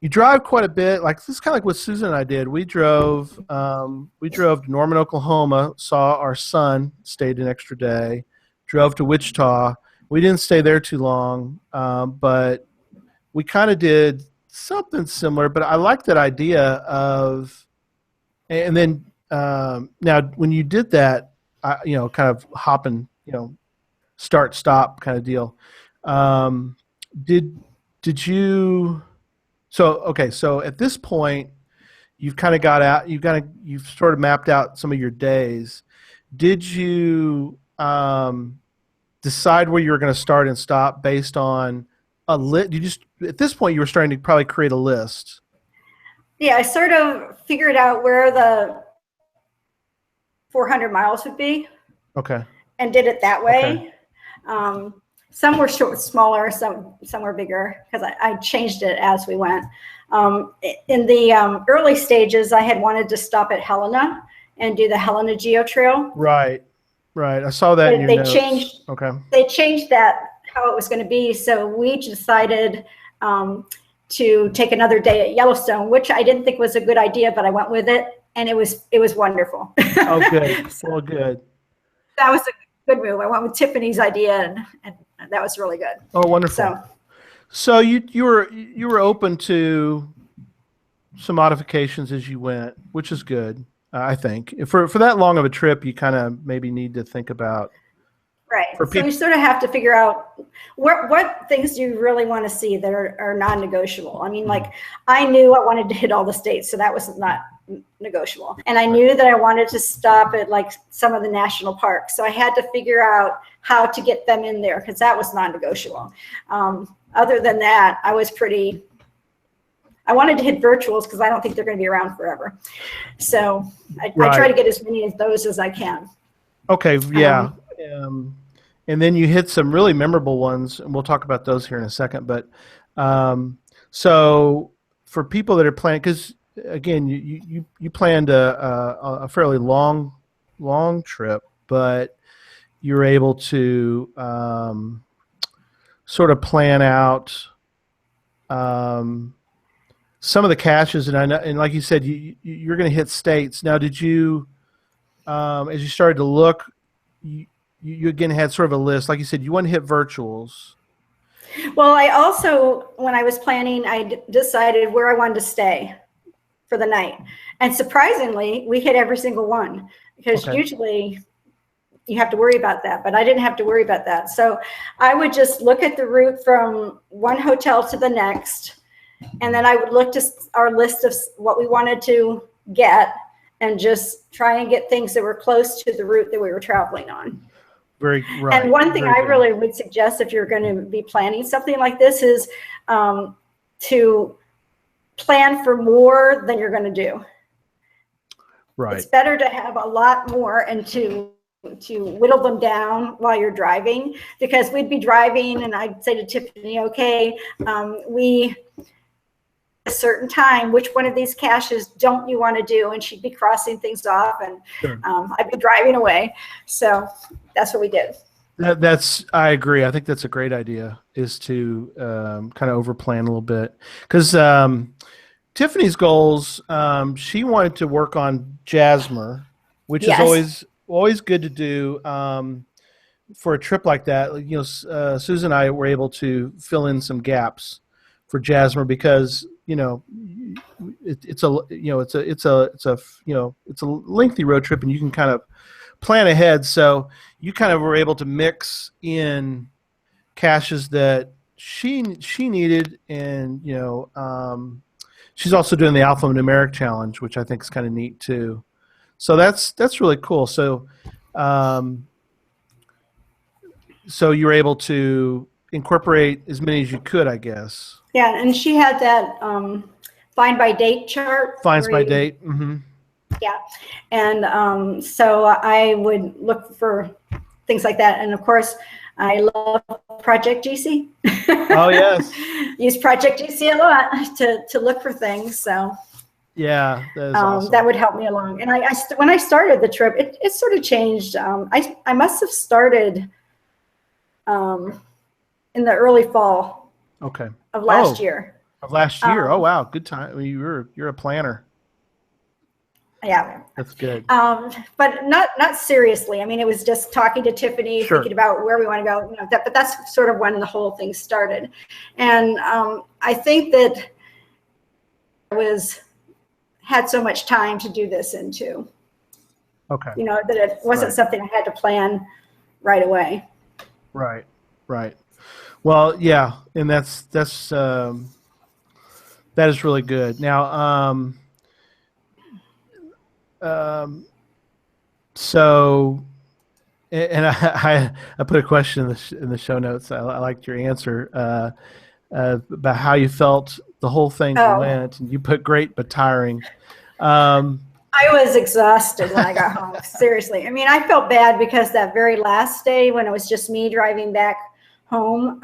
you drive quite a bit. Like this is kind of like what Susan and I did. We drove to Norman, Oklahoma, saw our son, stayed an extra day, drove to Wichita. We didn't stay there too long, but we kind of did something similar. But I like that idea of, and then now when you did that, kind of hopping, start stop kind of deal. Um, did you? So okay, so at this point, you've kind of got out. You've sort of mapped out some of your days. Did you decide where you were going to start and stop based on a list? You just at this point you were starting to probably create a list. Yeah, I sort of figured out where the 400 miles would be. Okay. And did it that way. Okay. Some were smaller, some were bigger, because I changed it as we went. In the early stages, I had wanted to stop at Helena and do the Helena Geo Trail. Right. I saw that in your notes. They changed that, how it was going to be, so we decided to take another day at Yellowstone, which I didn't think was a good idea, but I went with it, and it was wonderful. Oh, good. Well, good. That was a good move. I went with Tiffany's idea, and that was really good. Oh, wonderful. So you were open to some modifications as you went, which is good. I think for that long of a trip, you kind of maybe need to think about. Right. So you sort of have to figure out what things do you really want to see that are non-negotiable. I mean, like I knew I wanted to hit all the states, so that was not negotiable. And I knew that I wanted to stop at like some of the national parks. So I had to figure out how to get them in there because that was non-negotiable. Other than that, I wanted to hit virtuals because I don't think they're going to be around forever. So I try to get as many of those as I can. Okay. Yeah. And then you hit some really memorable ones, and we'll talk about those here in a second. But so for people that are planning, because again, you planned a fairly long trip, but you're able to sort of plan out some of the caches, and like you said, you're going to hit states. Now, did you, as you started to look, you again had sort of a list, like you said, you want to hit virtuals. Well, I also, when I was planning, I decided where I wanted to stay for the night. And surprisingly, we hit every single one because usually you have to worry about that, but I didn't have to worry about that. So I would just look at the route from one hotel to the next, and then I would look to our list of what we wanted to get and just try and get things that were close to the route that we were traveling on. Very right. And one thing I really would suggest if you're going to be planning something like this is to plan for more than you're going to do. Right. It's better to have a lot more and to whittle them down while you're driving, because we'd be driving and I'd say to Tiffany, okay, we a certain time, which one of these caches don't you want to do? And she'd be crossing things off, and I'd be driving away. So that's what we did. I agree. I think that's a great idea, is to kind of overplan a little bit, because Tiffany's goals, she wanted to work on Jasmer, which is always good to do for a trip like that. Susan and I were able to fill in some gaps for Jasmer because it's a lengthy road trip, and you can kind of plan ahead. So you kind of were able to mix in caches that she needed, and she's also doing the alphanumeric challenge, which I think is kind of neat too. So that's really cool. So so you were able to incorporate as many as you could, I guess. Yeah, and she had that find by date chart. Finds by date. Mm-hmm. Yeah, and so I would look for things like that, and of course, I love Project GC. Oh yes, use Project GC a lot to look for things. So yeah, that is awesome. That would help me along. And when I started the trip, it sort of changed. I must have started in the early fall. Okay. Of last year. Of last year. Oh Um, wow, good time. You're a planner. yeah. That's good. But not seriously. I mean, it was just talking to Tiffany, thinking Sure. about where we want to go. But that's sort of when the whole thing started. And I think that I had so much time to do this into. Okay. That it wasn't Right. something I had to plan right away. Right. Right. Well, yeah, and that is really good. Now, um, so and I put a question in the show notes. I liked your answer about how you felt the whole thing Oh, went, and you put great but tiring. Um, I was exhausted when I got home. Seriously. I mean, I felt bad because that very last day when it was just me driving back home,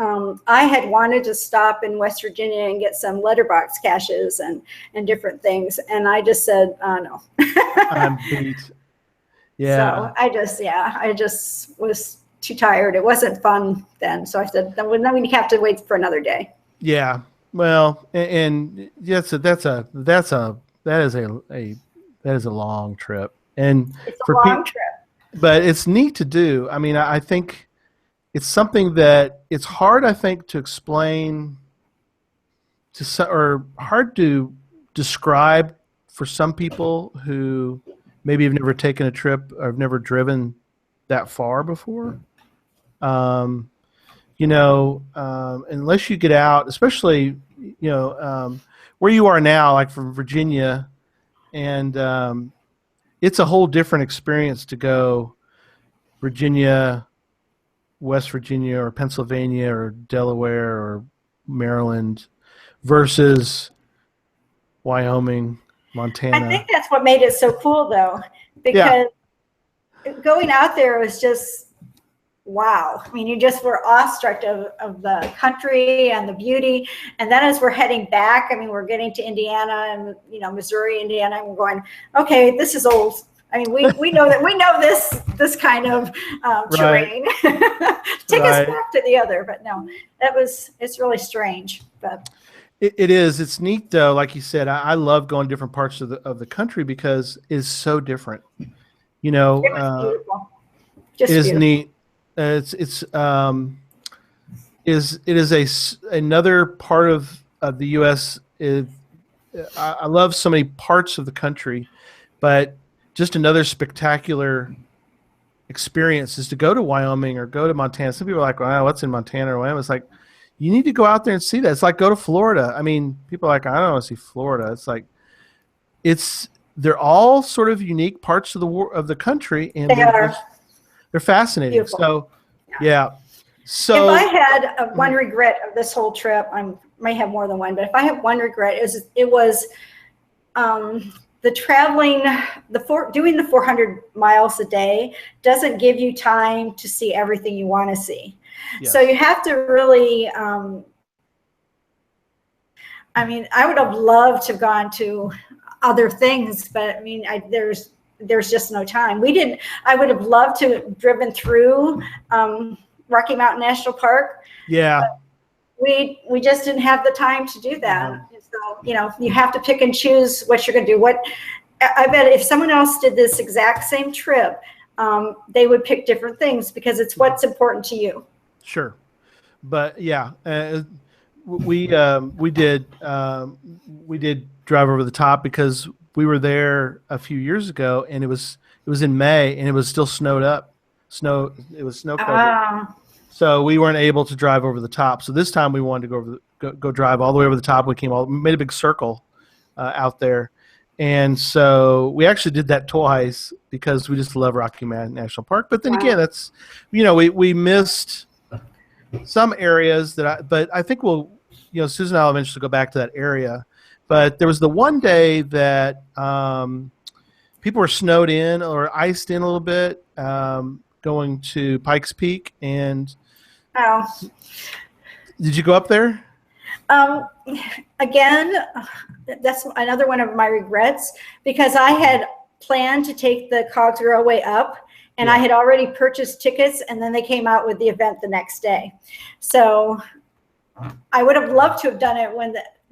I had wanted to stop in West Virginia and get some letterbox caches and different things. And I just said, oh, no. I'm beat. So Yeah, I just was too tired. It wasn't fun then. So I said, then we have to wait for another day. yeah. Well, and yes, that is that is a long trip, and It's for a long people, trip. but it's neat to do. I mean, I think it's something that it's hard, I think, to explain or hard to describe for some people who maybe have never taken a trip or have never driven that far before. Um, unless you get out, especially where you are now, like from Virginia, and it's a whole different experience to go Virginia, West Virginia, or Pennsylvania, or Delaware, or Maryland, versus Wyoming, I think Montana. that's what made it so cool, though, Yeah, because going out there was just wow. I mean, you just were awestruck of the country and the beauty. And then as we're heading back, I mean, we're getting to Indiana and, Missouri, Indiana, and we're going, okay, this is old. I mean, we know that we know this kind of right, terrain. Take us right. back to the other, but no, it's really strange. But It is. It's neat though. Like you said, I love going to different parts of the country because it's so different. it was beautiful, It just is beautiful. neat. It's it is another part of the U.S. I love so many parts of the country, but just another spectacular experience is to go to Wyoming or go to Montana. Some people are like, "Wow, what's in Montana or Wyoming?" It's like you need to go out there and see that. It's like go to Florida. I mean, people are like, "I don't want to see Florida." It's like it's they're all sort of unique parts of the country, and They are they're fascinating. beautiful. So, yeah. If I So, had one regret of this whole trip, I might have more than one, but if I have one regret, it was the traveling, doing the 400 miles a day doesn't give you time to see everything you want to see. So yes. you have to really, I mean, I would have loved to have gone to other things, but I mean, there's just no time. I would have loved to have driven through Rocky Mountain National Park. Yeah. We just didn't have the time to do that. No. So, you have to pick and choose what you're going to do. I bet if someone else did this exact same trip, they would pick different things because it's what's important to you. Sure. But yeah, we did drive over the top because we were there a few years ago, and it was in May, and it was still snowed up. It was snow covered. So we weren't able to drive over the top. So this time we wanted to go drive all the way over the top. We made a big circle out there, and so we actually did that twice because we just love Rocky Mountain National Park. But then again, Wow. that's we missed some areas but I think Susan and I will eventually go back to that area. But there was the one day that people were snowed in or iced in a little bit going to Pikes Peak. And Oh. did you go up there? Um, Again, that's another one of my regrets because I had planned to take the Cogs Railway up and I Yeah. had already purchased tickets and then they came out with the event the next day. So I would have loved to have done it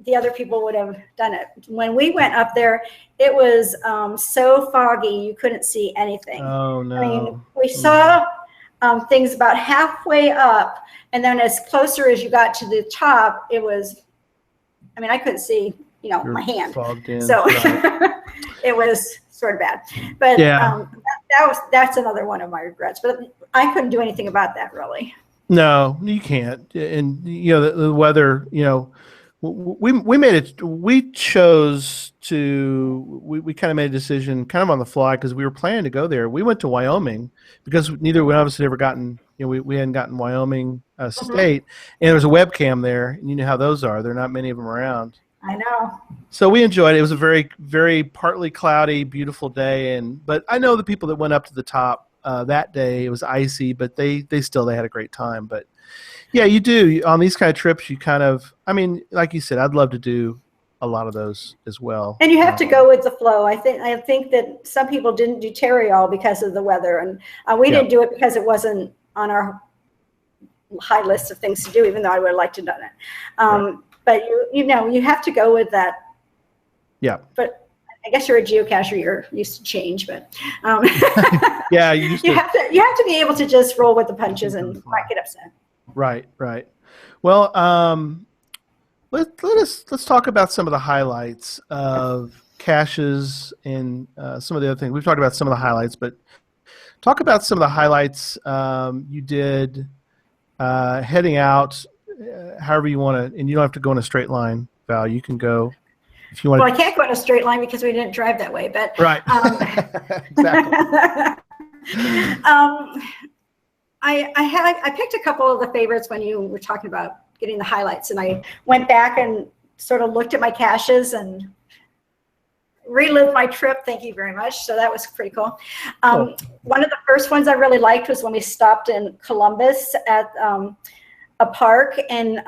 the other people would have done it. When we went up there, it was so foggy you couldn't see anything. Oh I mean, no. we saw things about halfway up, and then as closer as you got to the top, it was, I mean, I couldn't see, You're my hand. fogged in. So Right. it was sort of bad. But Yeah. that's another one of my regrets. But I couldn't do anything about that, really. No, you can't. And the weather. We made it. We chose to. We kind of made a decision, kind of on the fly, because we were planning to go there. We went to Wyoming because neither one of us had ever gotten. We hadn't gotten Wyoming state, and there was a webcam there, and you know how those are. There are not many of them around. I know. So we enjoyed it. It was a very, very partly cloudy, beautiful day, but I know the people that went up to the top that day. It was icy, but they had a great time. But yeah, you do on these kind of trips. You kind of, I mean, like you said, I'd love to do a lot of those as well. And you have to go with the flow. I think that some people didn't do Tarryall because of the weather, and we didn't do it because it wasn't on our high list of things to do, even though I would have liked to have done it. Right. But you have to go with that. Yeah. But I guess you're a geocacher. You're used to change, but yeah, you have to be able to just roll with the punches and not get upset. Right. Well, let's talk about some of the highlights of caches and some of the other things. We've talked about some of the highlights, but talk about some of the highlights you did heading out. However you want to, and you don't have to go in a straight line, Val. You can go if you want. Well, I can't go in a straight line because we didn't drive that way, but right. Exactly. I picked a couple of the favorites when you were talking about getting the highlights, and I went back and sort of looked at my caches and relived my trip. Thank you very much. So that was pretty cool. Cool. One of the first ones I really liked was when we stopped in Columbus at a park, and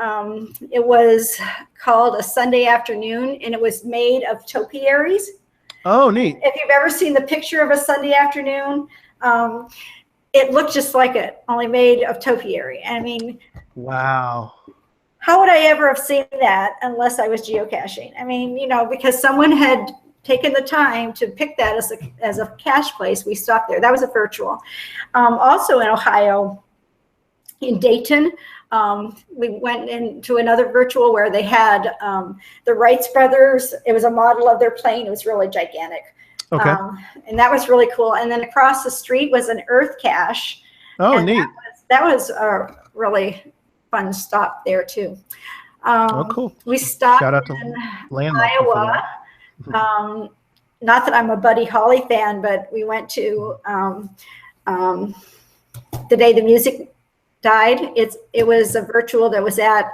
it was called A Sunday Afternoon, and it was made of topiaries. Oh, neat. If you've ever seen the picture of a Sunday afternoon, it looked just like it, only made of topiary. I mean, wow. How would I ever have seen that unless I was geocaching? I mean, because someone had taken the time to pick that as a cache place, we stopped there. That was a virtual. Also in Ohio, in Dayton, we went into another virtual where they had the Wrights brothers. It was a model of their plane. It was really gigantic. Okay. And that was really cool. And then across the street was an Earth cache. Oh, and neat. That was a really fun stop there too. Oh, cool. We stopped Shout out to in Landmark Iowa. Not that I'm a Buddy Holly fan, but we went to the day the music died. It was a virtual that was at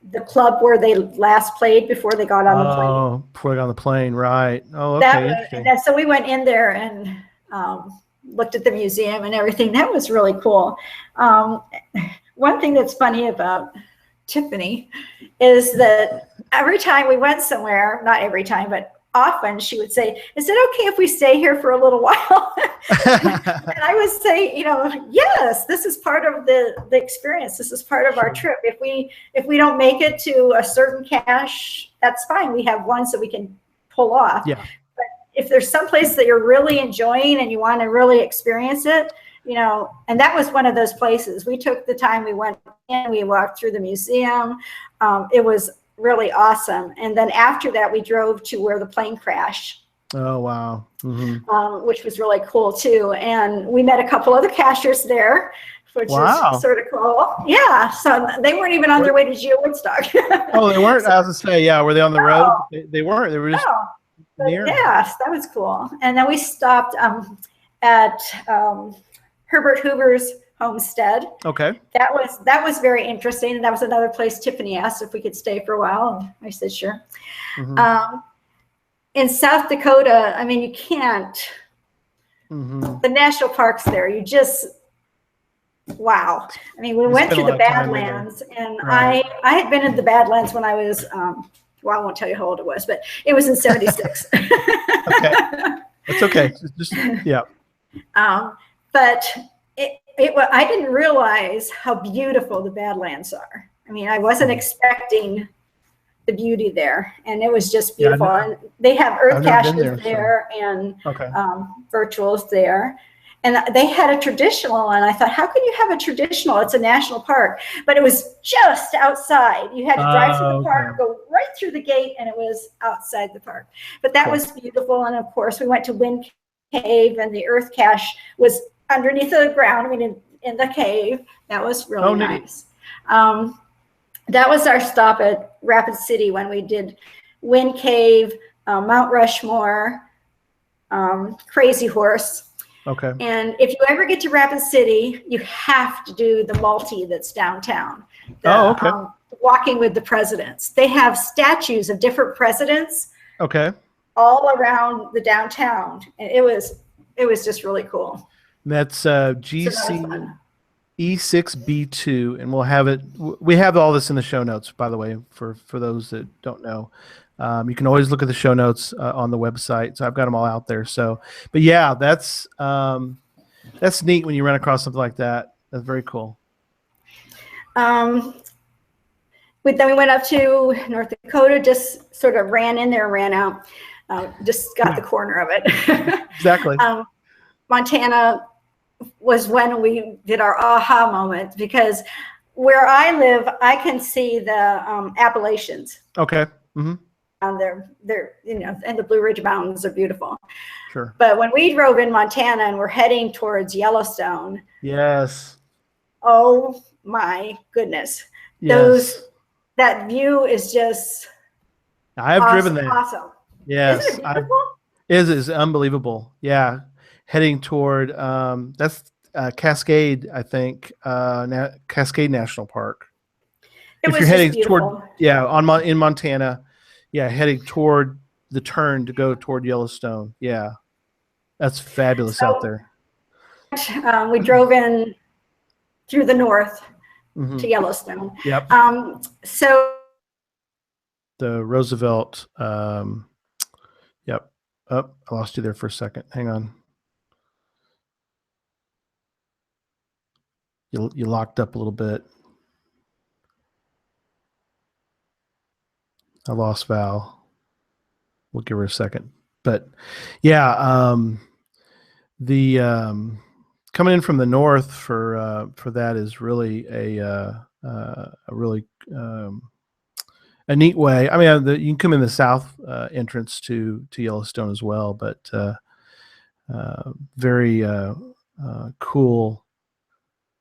the club where they last played before they got on the plane. Oh, before they got on the plane, right. Oh, okay. So we went in there and looked at the museum and everything. That was really cool. One thing that's funny about Tiffany is that every time we went somewhere, not every time, but often she would say, "Is it okay if we stay here for a little while?" And I would say, yes, this is part of the experience. This is part of our trip. If we don't make it to a certain cache, that's fine. We have one so we can pull off. Yeah. But if there's some place that you're really enjoying and you want to really experience it, and that was one of those places. We took the time, we went in, we walked through the museum. It was really awesome. And then after that, we drove to where the plane crashed. Oh, wow. Mm-hmm. Which was really cool too. And we met a couple other cachers there, which is sort of cool. Yeah. So they weren't even on their way to Geo Woodstock. Oh, they weren't? I was going to say, yeah. Were they on the road? They weren't. They were just near. Yes, that was cool. And then we stopped at Herbert Hoover's homestead. Okay. That was very interesting. And that was another place Tiffany asked if we could stay for a while. And I said, sure. Mm-hmm. In South Dakota, I mean, you can't, the national parks there, you just, wow. I mean, we went through the Badlands, and right. I had been in the Badlands when I was, well, I won't tell you how old it was, but it was in 76. Okay. It's okay. Just yeah. But I didn't realize how beautiful the Badlands are. I mean, I wasn't expecting the beauty there, and it was just Yeah, beautiful. And they have earth I've never been caches there, there and okay. virtuals there. And they had a traditional, and I thought, how can you have a traditional? It's a national park, but it was just outside. You had to drive through the park, go right through the gate, and it was outside the park. But that was beautiful. And of course, we went to Wind Cave, and the earth cache was underneath the ground. I mean, in the cave. That was really nice. That was our stop at Rapid City when we did Wind Cave, Mount Rushmore, Crazy Horse. Okay. And if you ever get to Rapid City, you have to do the multi that's downtown. Walking with the presidents. They have statues of different presidents. Okay. All around the downtown, and it was just really cool. That's GC E6B2, and we'll have it. We have all this in the show notes, by the way, for those that don't know. You can always look at the show notes on the website. So I've got them all out there. So, but yeah, that's neat when you run across something like that. That's very cool. Then we went up to North Dakota, just sort of ran in there, ran out, just got the corner of it. Exactly. Montana was when we did our aha moment, because where I live, I can see the Appalachians. Okay. Mm-hmm. They're and the Blue Ridge Mountains are beautiful. Sure. But when we drove in Montana and we're heading towards Yellowstone, yes. Oh my goodness. Yes. That view is just I have driven there. Awesome. Yes. Isn't it beautiful? It is unbelievable. Yeah. Heading toward that's Cascade, I think, Cascade National Park. If you're heading toward in Montana, heading toward the turn to go toward Yellowstone. Yeah. That's fabulous out there. We drove in through the north to Yellowstone. Yep. So the Roosevelt yep. Oh, I lost you there for a second. Hang on. You locked up a little bit. I lost Val. We'll give her a second. But yeah, the coming in from the north for that is really a really a neat way. I mean, you can come in the south entrance to Yellowstone as well, but very cool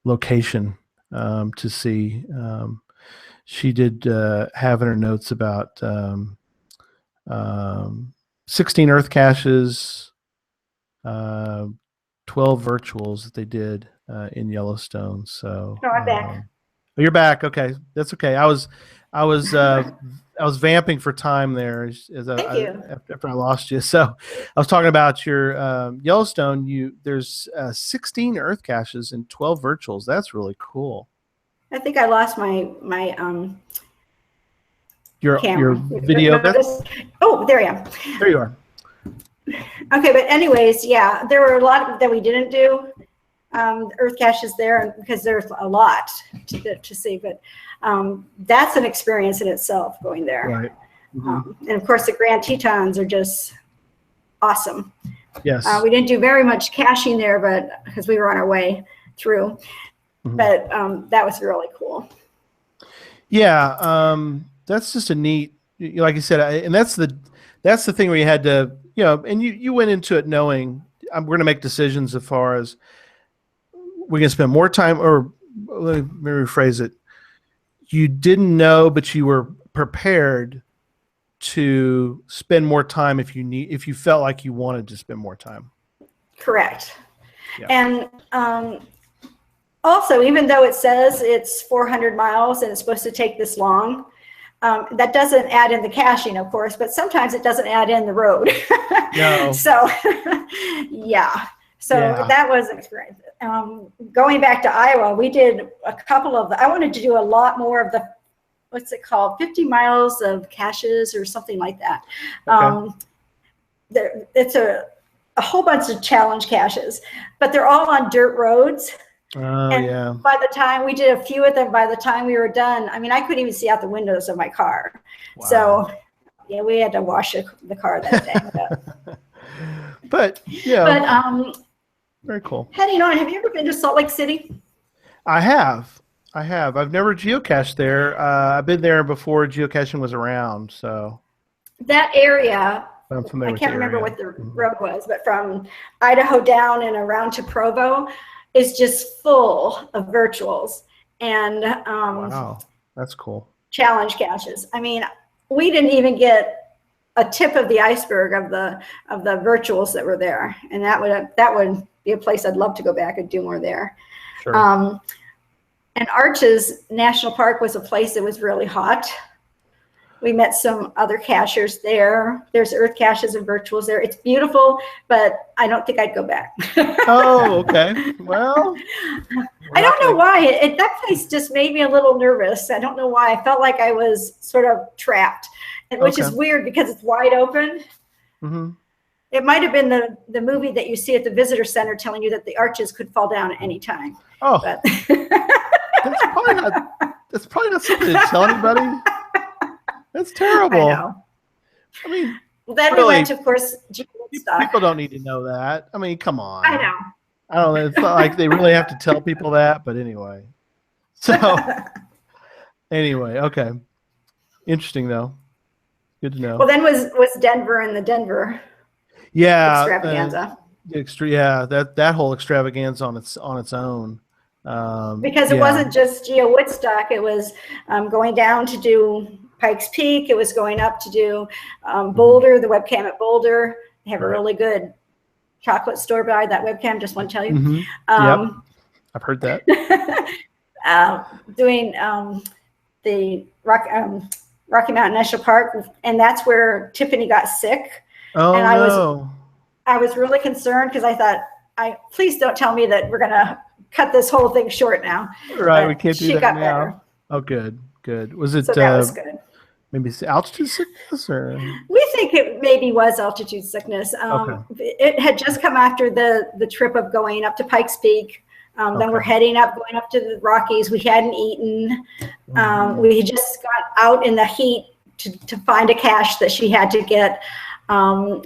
location to see. She did have in her notes about 16 earth caches, 12 virtuals that they did in Yellowstone. So I'm back. You're back. Okay, that's okay. I was vamping for time there after I lost you. So I was talking about your Yellowstone. There's 16 earth caches and 12 virtuals. That's really cool. I think I lost my your video. Oh, there I am. There you are. Okay, but anyways, yeah, there were a lot that we didn't do. Earth caches there because there's a lot to see, but that's an experience in itself going there. Right. Mm-hmm. And of course, the Grand Tetons are just awesome. Yes. We didn't do very much caching there, but because we were on our way through. Mm-hmm. But that was really cool. Yeah, that's just a neat, like you said, and that's the thing where you had to, and you went into it knowing we're going to make decisions as far as we're going to spend more time, or let me rephrase it. You didn't know, but you were prepared to spend more time if you felt like you wanted to spend more time. Correct. Yeah. And also, even though it says it's 400 miles and it's supposed to take this long, that doesn't add in the caching, of course, but sometimes it doesn't add in the road. No. So, yeah. So that was an experience. Going back to Iowa, we did a couple of I wanted to do a lot more of the, what's it called, 50 miles of caches or something like that. Okay. It's a whole bunch of challenge caches, but they're all on dirt roads. Oh, And yeah. by the time we did a few of them, by the time we were done, I mean, I couldn't even see out the windows of my car. Wow. So yeah, we had to wash the car that day. But, But very cool. heading on, have you ever been to Salt Lake City? I have. I have. I've never geocached there. I've been there before geocaching was around, so That area, I'm familiar I with the can't remember area. what the Mhm. road was, but from Idaho down and around to Provo is just full of virtuals and Wow. That's cool. challenge caches. I mean, we didn't even get a tip of the iceberg of the virtuals that were there, and that would be a place I'd love to go back and do more there. Sure. Um, and Arches National Park was a place that was really hot. We met some other cachers there. There's earth caches and virtuals there. It's beautiful, but I don't think I'd go back. Oh, okay. Well, we're I not don't know gonna. why. That place just made me a little nervous. I don't know why. I felt like I was sort of trapped, which Okay. is weird because it's wide open. Hmm. It might have been the movie that you see at the visitor center telling you that the arches could fall down at any time. Oh, But that's probably not. That's probably not something to tell anybody. That's I terrible. know. I mean, Then we really, went to, of course, Woodstock. people don't need to know that. I mean, come I on. know. I don't know. It's not like they really have to tell people that, but anyway. So anyway, okay. Interesting though. Good to Well, know. then was Denver and the Denver Yeah, extravaganza, yeah. That whole extravaganza on its own. because it Yeah. wasn't just Geo Woodstock. It was going down to do Pikes Peak. It was going up to do Mhm. Boulder, the webcam at Boulder. They have a Right. really good chocolate store by that webcam. Just want to tell you. Hmm. Yep. Um, I've heard that. doing the Rocky Mountain National Park, and that's where Tiffany got sick. And Oh no. I was really concerned because I thought, please don't tell me that we're gonna cut this whole thing short now. Right, we But can't do she that got better, now. Oh, good, good. Was so it that was good. maybe altitude sickness or? We think it maybe was altitude sickness. Okay. It had just come after the trip of going up to Pikes Peak. Then we're Okay. heading up, going up to the Rockies. We hadn't eaten. Mhm. We just got out in the heat to find a cache that she had to get.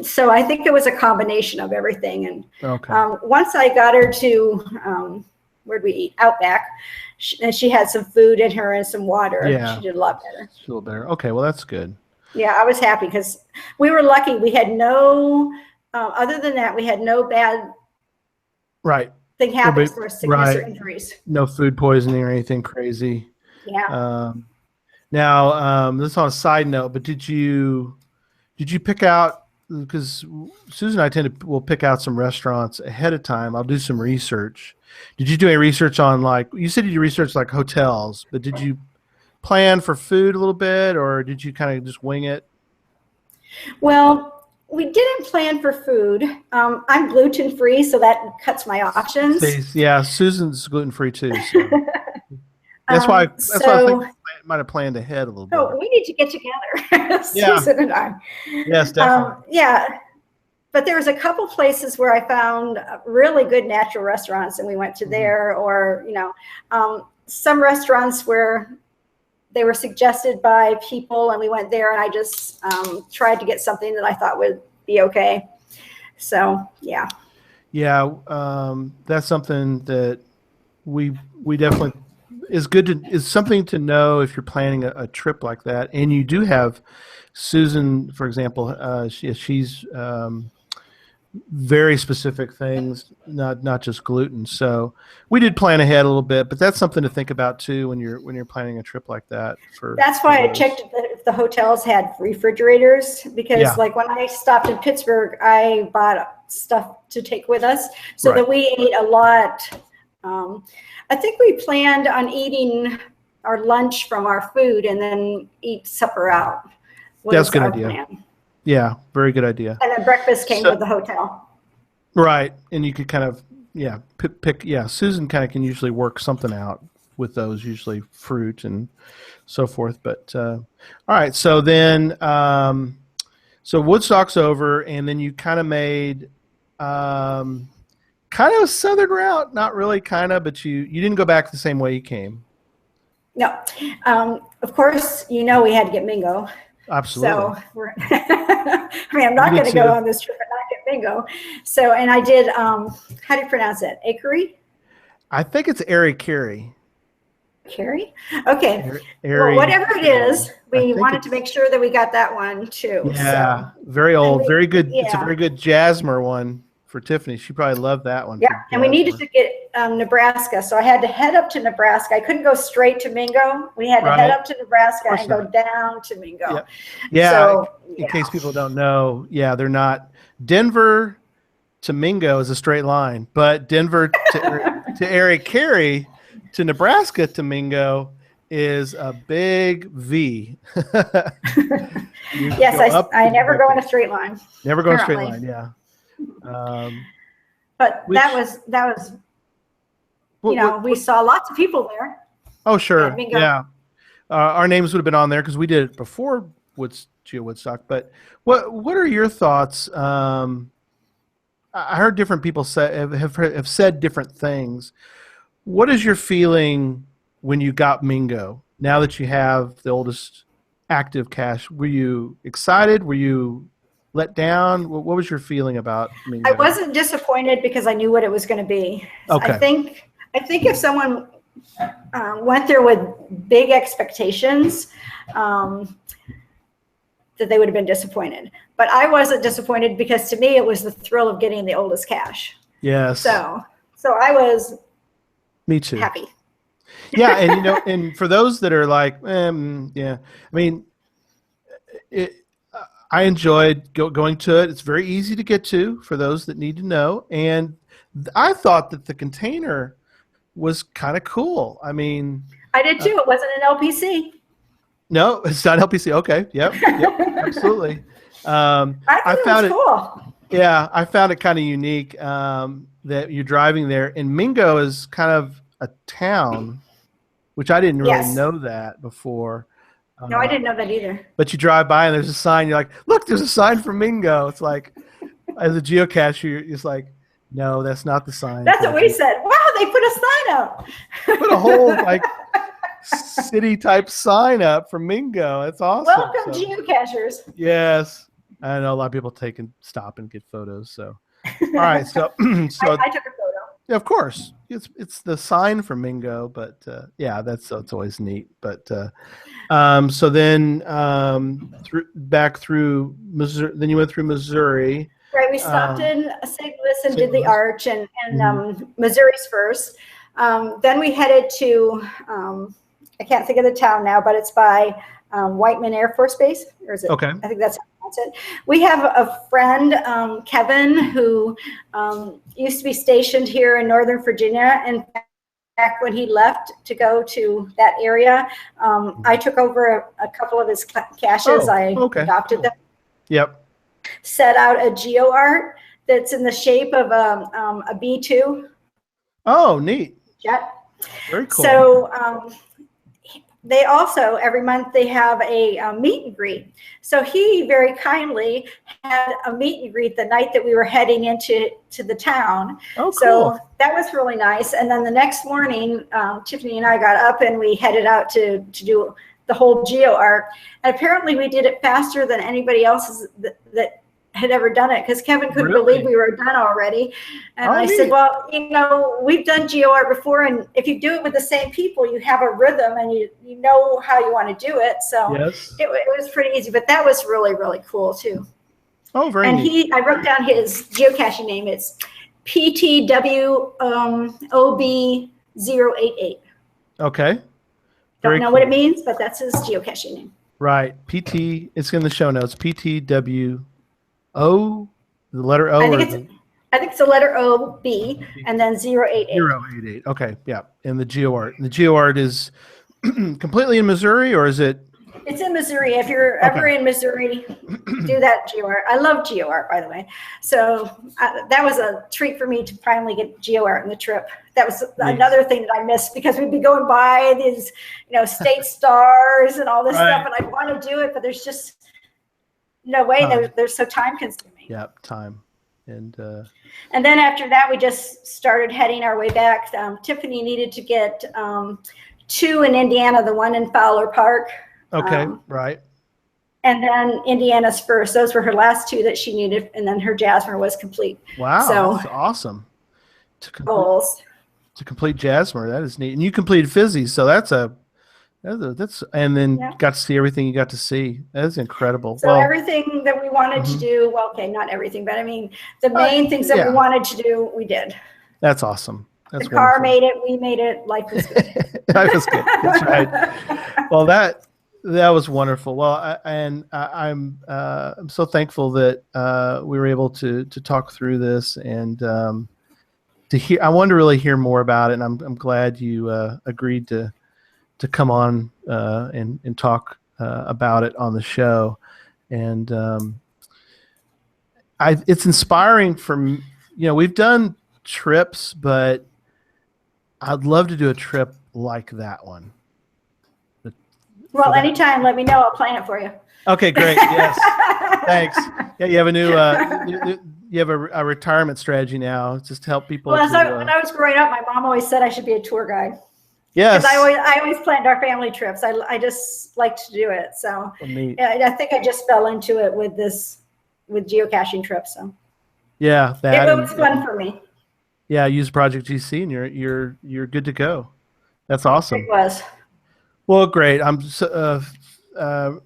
So I think it was a combination of everything. And Okay. once I got her to, where'd we eat? Outback. And she had some food in her and some water. Yeah. She did a lot better. It's a little better. Okay. Well, that's good. Yeah, I was happy because we were lucky. We had no, other than that, we had no bad Right. thing happen as far as sickness or Right. injuries. No food poisoning or anything crazy. Yeah. Um, Now, this is on a side note, but did you pick out, because Susan and I will pick out some restaurants ahead of time. I'll do some research. Did you do any research on, like, you said you researched like hotels, but did you plan for food a little bit, or did you kind of just wing it? Well, we didn't plan for food. I'm gluten free, so that cuts my options. Yeah, Susan's gluten free too, so that's why I think So, I might have planned ahead a little oh, better. we need to get together, Yeah. Susan and I. Yes, definitely. Yeah, but there was a couple places where I found really good natural restaurants, and we went to there. Or some restaurants where they were suggested by people, and we went there, and I just tried to get something that I thought would be okay. So yeah. Yeah, that's something that we definitely is something to know if you're planning a trip like that. And you do have Susan, for example, she's very specific things, not just gluten. So we did plan ahead a little bit, but that's something to think about too when you're planning a trip like that. That's For why I those. checked if the hotels had refrigerators, because Yeah. like when I stopped in Pittsburgh, I bought stuff to take with us so Right. that we ate a lot. I think we planned on eating our lunch from our food and then eat supper out. That's a good our idea. plan. Yeah, very good idea. And then breakfast came So- with the hotel. Right, and you could kind of pick. Yeah, Susan kind of can usually work something out with those, usually fruit and so forth. But all right, so then so Woodstock's over, and then you kind of made kind kind of a southern route, not really kind of, but you didn't go back the same way you came. No. Of course, we had to get Mingo. Absolutely. So I mean, I'm not going to go on this trip and not get Mingo. So, and I did, how do you pronounce it? Acre? I think it's Airy Carry. Carrie? Okay. Airy, well, whatever it is, we wanted to it's make sure that we got that one too. Yeah, So. very old, very good. Yeah. It's a very good Jasmer one for Tiffany. She probably loved that one. Yeah, and we needed to get Nebraska, so I had to head up to Nebraska. I couldn't go straight to Mingo. We had to head up to Nebraska and go down to Mingo. Yep. Yeah. So, in case people don't know, they're not. Denver to Mingo is a straight line, but Denver to Airy Carry to Nebraska to Mingo is a big V. Yes, I never go in a straight line. Never go in a straight line, yeah. But that was we saw lots of people there. Oh, sure. Yeah. Our names would have been on there because we did it before Geo Woodstock. But what are your thoughts? I heard different people have said different things. What is your feeling when you got Mingo? Now that you have the oldest active cache, were you excited? Were you let down? What was your feeling about Mingo? I wasn't disappointed because I knew what it was going to be. Okay. I think if someone went there with big expectations, that they would have been disappointed. But I wasn't disappointed because to me it was the thrill of getting the oldest cache. Yes. So I was. Me too. Happy. Yeah, and and for those that are like, I mean, I enjoyed going to it. It's very easy to get to for those that need to know, and I thought that the container was kind of cool. I mean, I did too. It wasn't an LPC. No, it's not LPC. Okay, yep, absolutely. I found it cool. Yeah, I found it kind of unique that you're driving there, and Mingo is kind of a town, which I didn't really know that before. No, I didn't know that either. But you drive by and there's a sign. You're like, look, there's a sign for Mingo. It's like, as a geocacher, it's like, no, that's not the sign. That's what we said. Wow, they put a sign up. Put a whole like city type sign up for Mingo. That's awesome. Welcome, geocachers. Yes, I know a lot of people stop and get photos. So, all right, so I took a photo. Yeah, of course, it's the sign for Mingo, but it's always neat. But so then back through Missouri. Then you went through Missouri. Right, we stopped in St. Louis and did the Arch, and Missouri's first. Then we headed to I can't think of the town now, but it's by Whiteman Air Force Base, or is it? Okay, I think that's. It. We have a friend, Kevin, who used to be stationed here in Northern Virginia. And back when he left to go to that area, I took over a couple of his caches. I adopted them. Yep. Set out a GeoArt that's in the shape of a B-2. Oh, neat. Jet. Very cool. So they also, every month, they have a meet and greet. So he very kindly had a meet and greet the night that we were heading into the town. Oh, cool. So that was really nice. And then the next morning, Tiffany and I got up and we headed out to do the whole GeoArt. And apparently we did it faster than anybody else that had ever done it, because Kevin couldn't believe we were done already. And I said, well, we've done GeoArt before, and if you do it with the same people, you have a rhythm and you know how you want to do it. So it was pretty easy, but that was really, really cool too. Oh, very neat. I wrote down his geocaching name. It's PTWOB088. Okay. Don't know what it means, but that's his geocaching name. Right. PT, it's in the show notes. PTWO, the letter O. I think it's the letter O, B, and then 088. 088. Okay, yeah. And the GeoArt. And the GeoArt is completely in Missouri, or is it? It's in Missouri. If you're ever in Missouri, do that GeoArt. I love GeoArt, by the way. So that was a treat for me to finally get GeoArt in the trip. That was another thing that I missed, because we'd be going by these, state stars and all this stuff, and I want to do it, but there's just no way. They're so time consuming. Yep, time. And And then after that, we just started heading our way back. Tiffany needed to get two in Indiana, the one in Fowler Park. okay, right. And then Indiana's first. Those were her last two that she needed, and then her Jasmer was complete. Wow, So that's awesome. To complete goals. to complete Jasmer, that is neat. And you completed Fizzy, so that's and then Yeah. got to see everything you got to see. That is incredible. So Well, everything that we wanted to mhm. do, well, okay, not everything, but I mean, the main things that we Yeah, wanted to do, we did. that's awesome. The That's car wonderful. made it, we made it, life was good. That was good. That's right. Well, that was wonderful. Well, I'm so thankful that we were able to talk through this and to hear. I wanted to really hear more about it, and I'm glad you agreed to come on and talk about it on the show. And it's inspiring from we've done trips, but I'd love to do a trip like that one. For Well, that. anytime, let me know. I'll plan it for you. Okay, great. Yes, thanks. Yeah, you have a new you have a retirement strategy now, just to help people Well, to. when I was growing up, my mom always said I should be a tour guide because Yes. I always planned our family trips. I just like to do it. So Well, neat. I think I just fell into it with geocaching trips. So Yeah, that it was and fun for me. yeah, use Project GC and you're good to go. That's It awesome. was. Well, great. I'm so,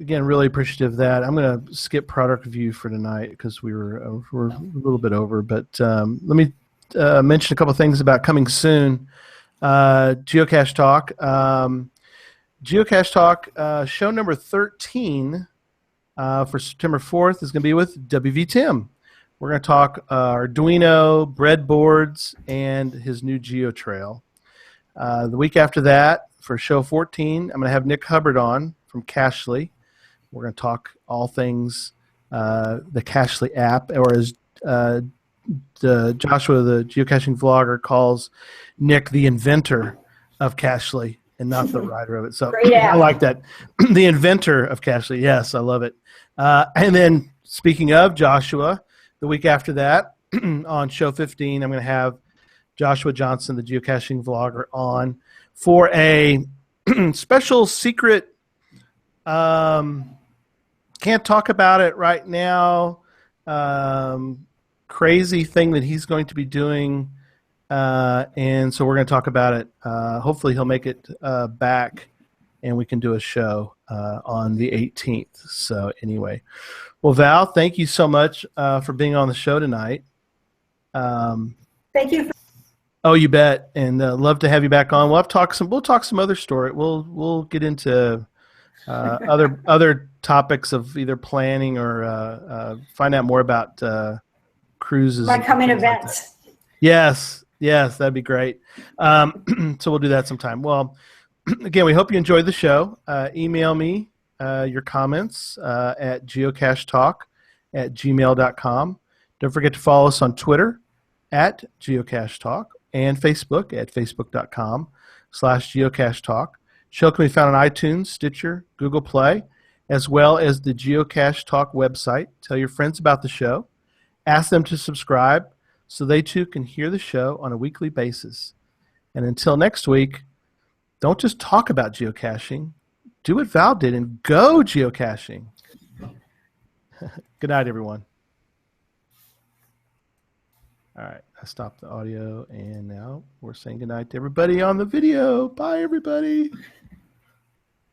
again really appreciative of that. I'm going to skip product review for tonight because we're a little bit over. But let me mention a couple of things about coming soon. Geocache Talk. Geocache Talk show number 13 for September 4th is going to be with WV Tim. We're going to talk Arduino, breadboards, and his new GeoTrail. The week after that, for show 14, I'm going to have Nick Hubbard on from Cachly. We're going to talk all things the Cachly app, or as Joshua, the geocaching vlogger, calls Nick the inventor of Cachly and not the writer of it. So Great I app. like that. The inventor of Cachly. Yes, I love it. And then speaking of Joshua, the week after that, on show 15, I'm going to have Joshua Johnson, the geocaching vlogger, on for a special secret. Can't talk about it right now. Crazy thing that he's going to be doing, and so we're going to talk about it. Hopefully, he'll make it back, and we can do a show on the 18th. So anyway, well, Val, thank you so much for being on the show tonight. Thank you. Oh, you bet, and love to have you back on. We'll talk some other story. We'll get into other topics of either planning or find out more about cruises My and coming things like events. that. Yes, that'd be great. So we'll do that sometime. Well, again, we hope you enjoyed the show. Email me your comments at geocachetalk@gmail.com. Don't forget to follow us on Twitter at geocachetalk and Facebook at facebook.com/geocachetalk. Show can be found on iTunes, Stitcher, Google Play, as well as the Geocache Talk website. Tell your friends about the show. Ask them to subscribe so they too can hear the show on a weekly basis. And until next week, don't just talk about geocaching. Do what Val did and go geocaching. Good night, everyone. All right, I stopped the audio, and now we're saying goodnight to everybody on the video. Bye, everybody.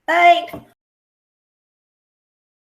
Night.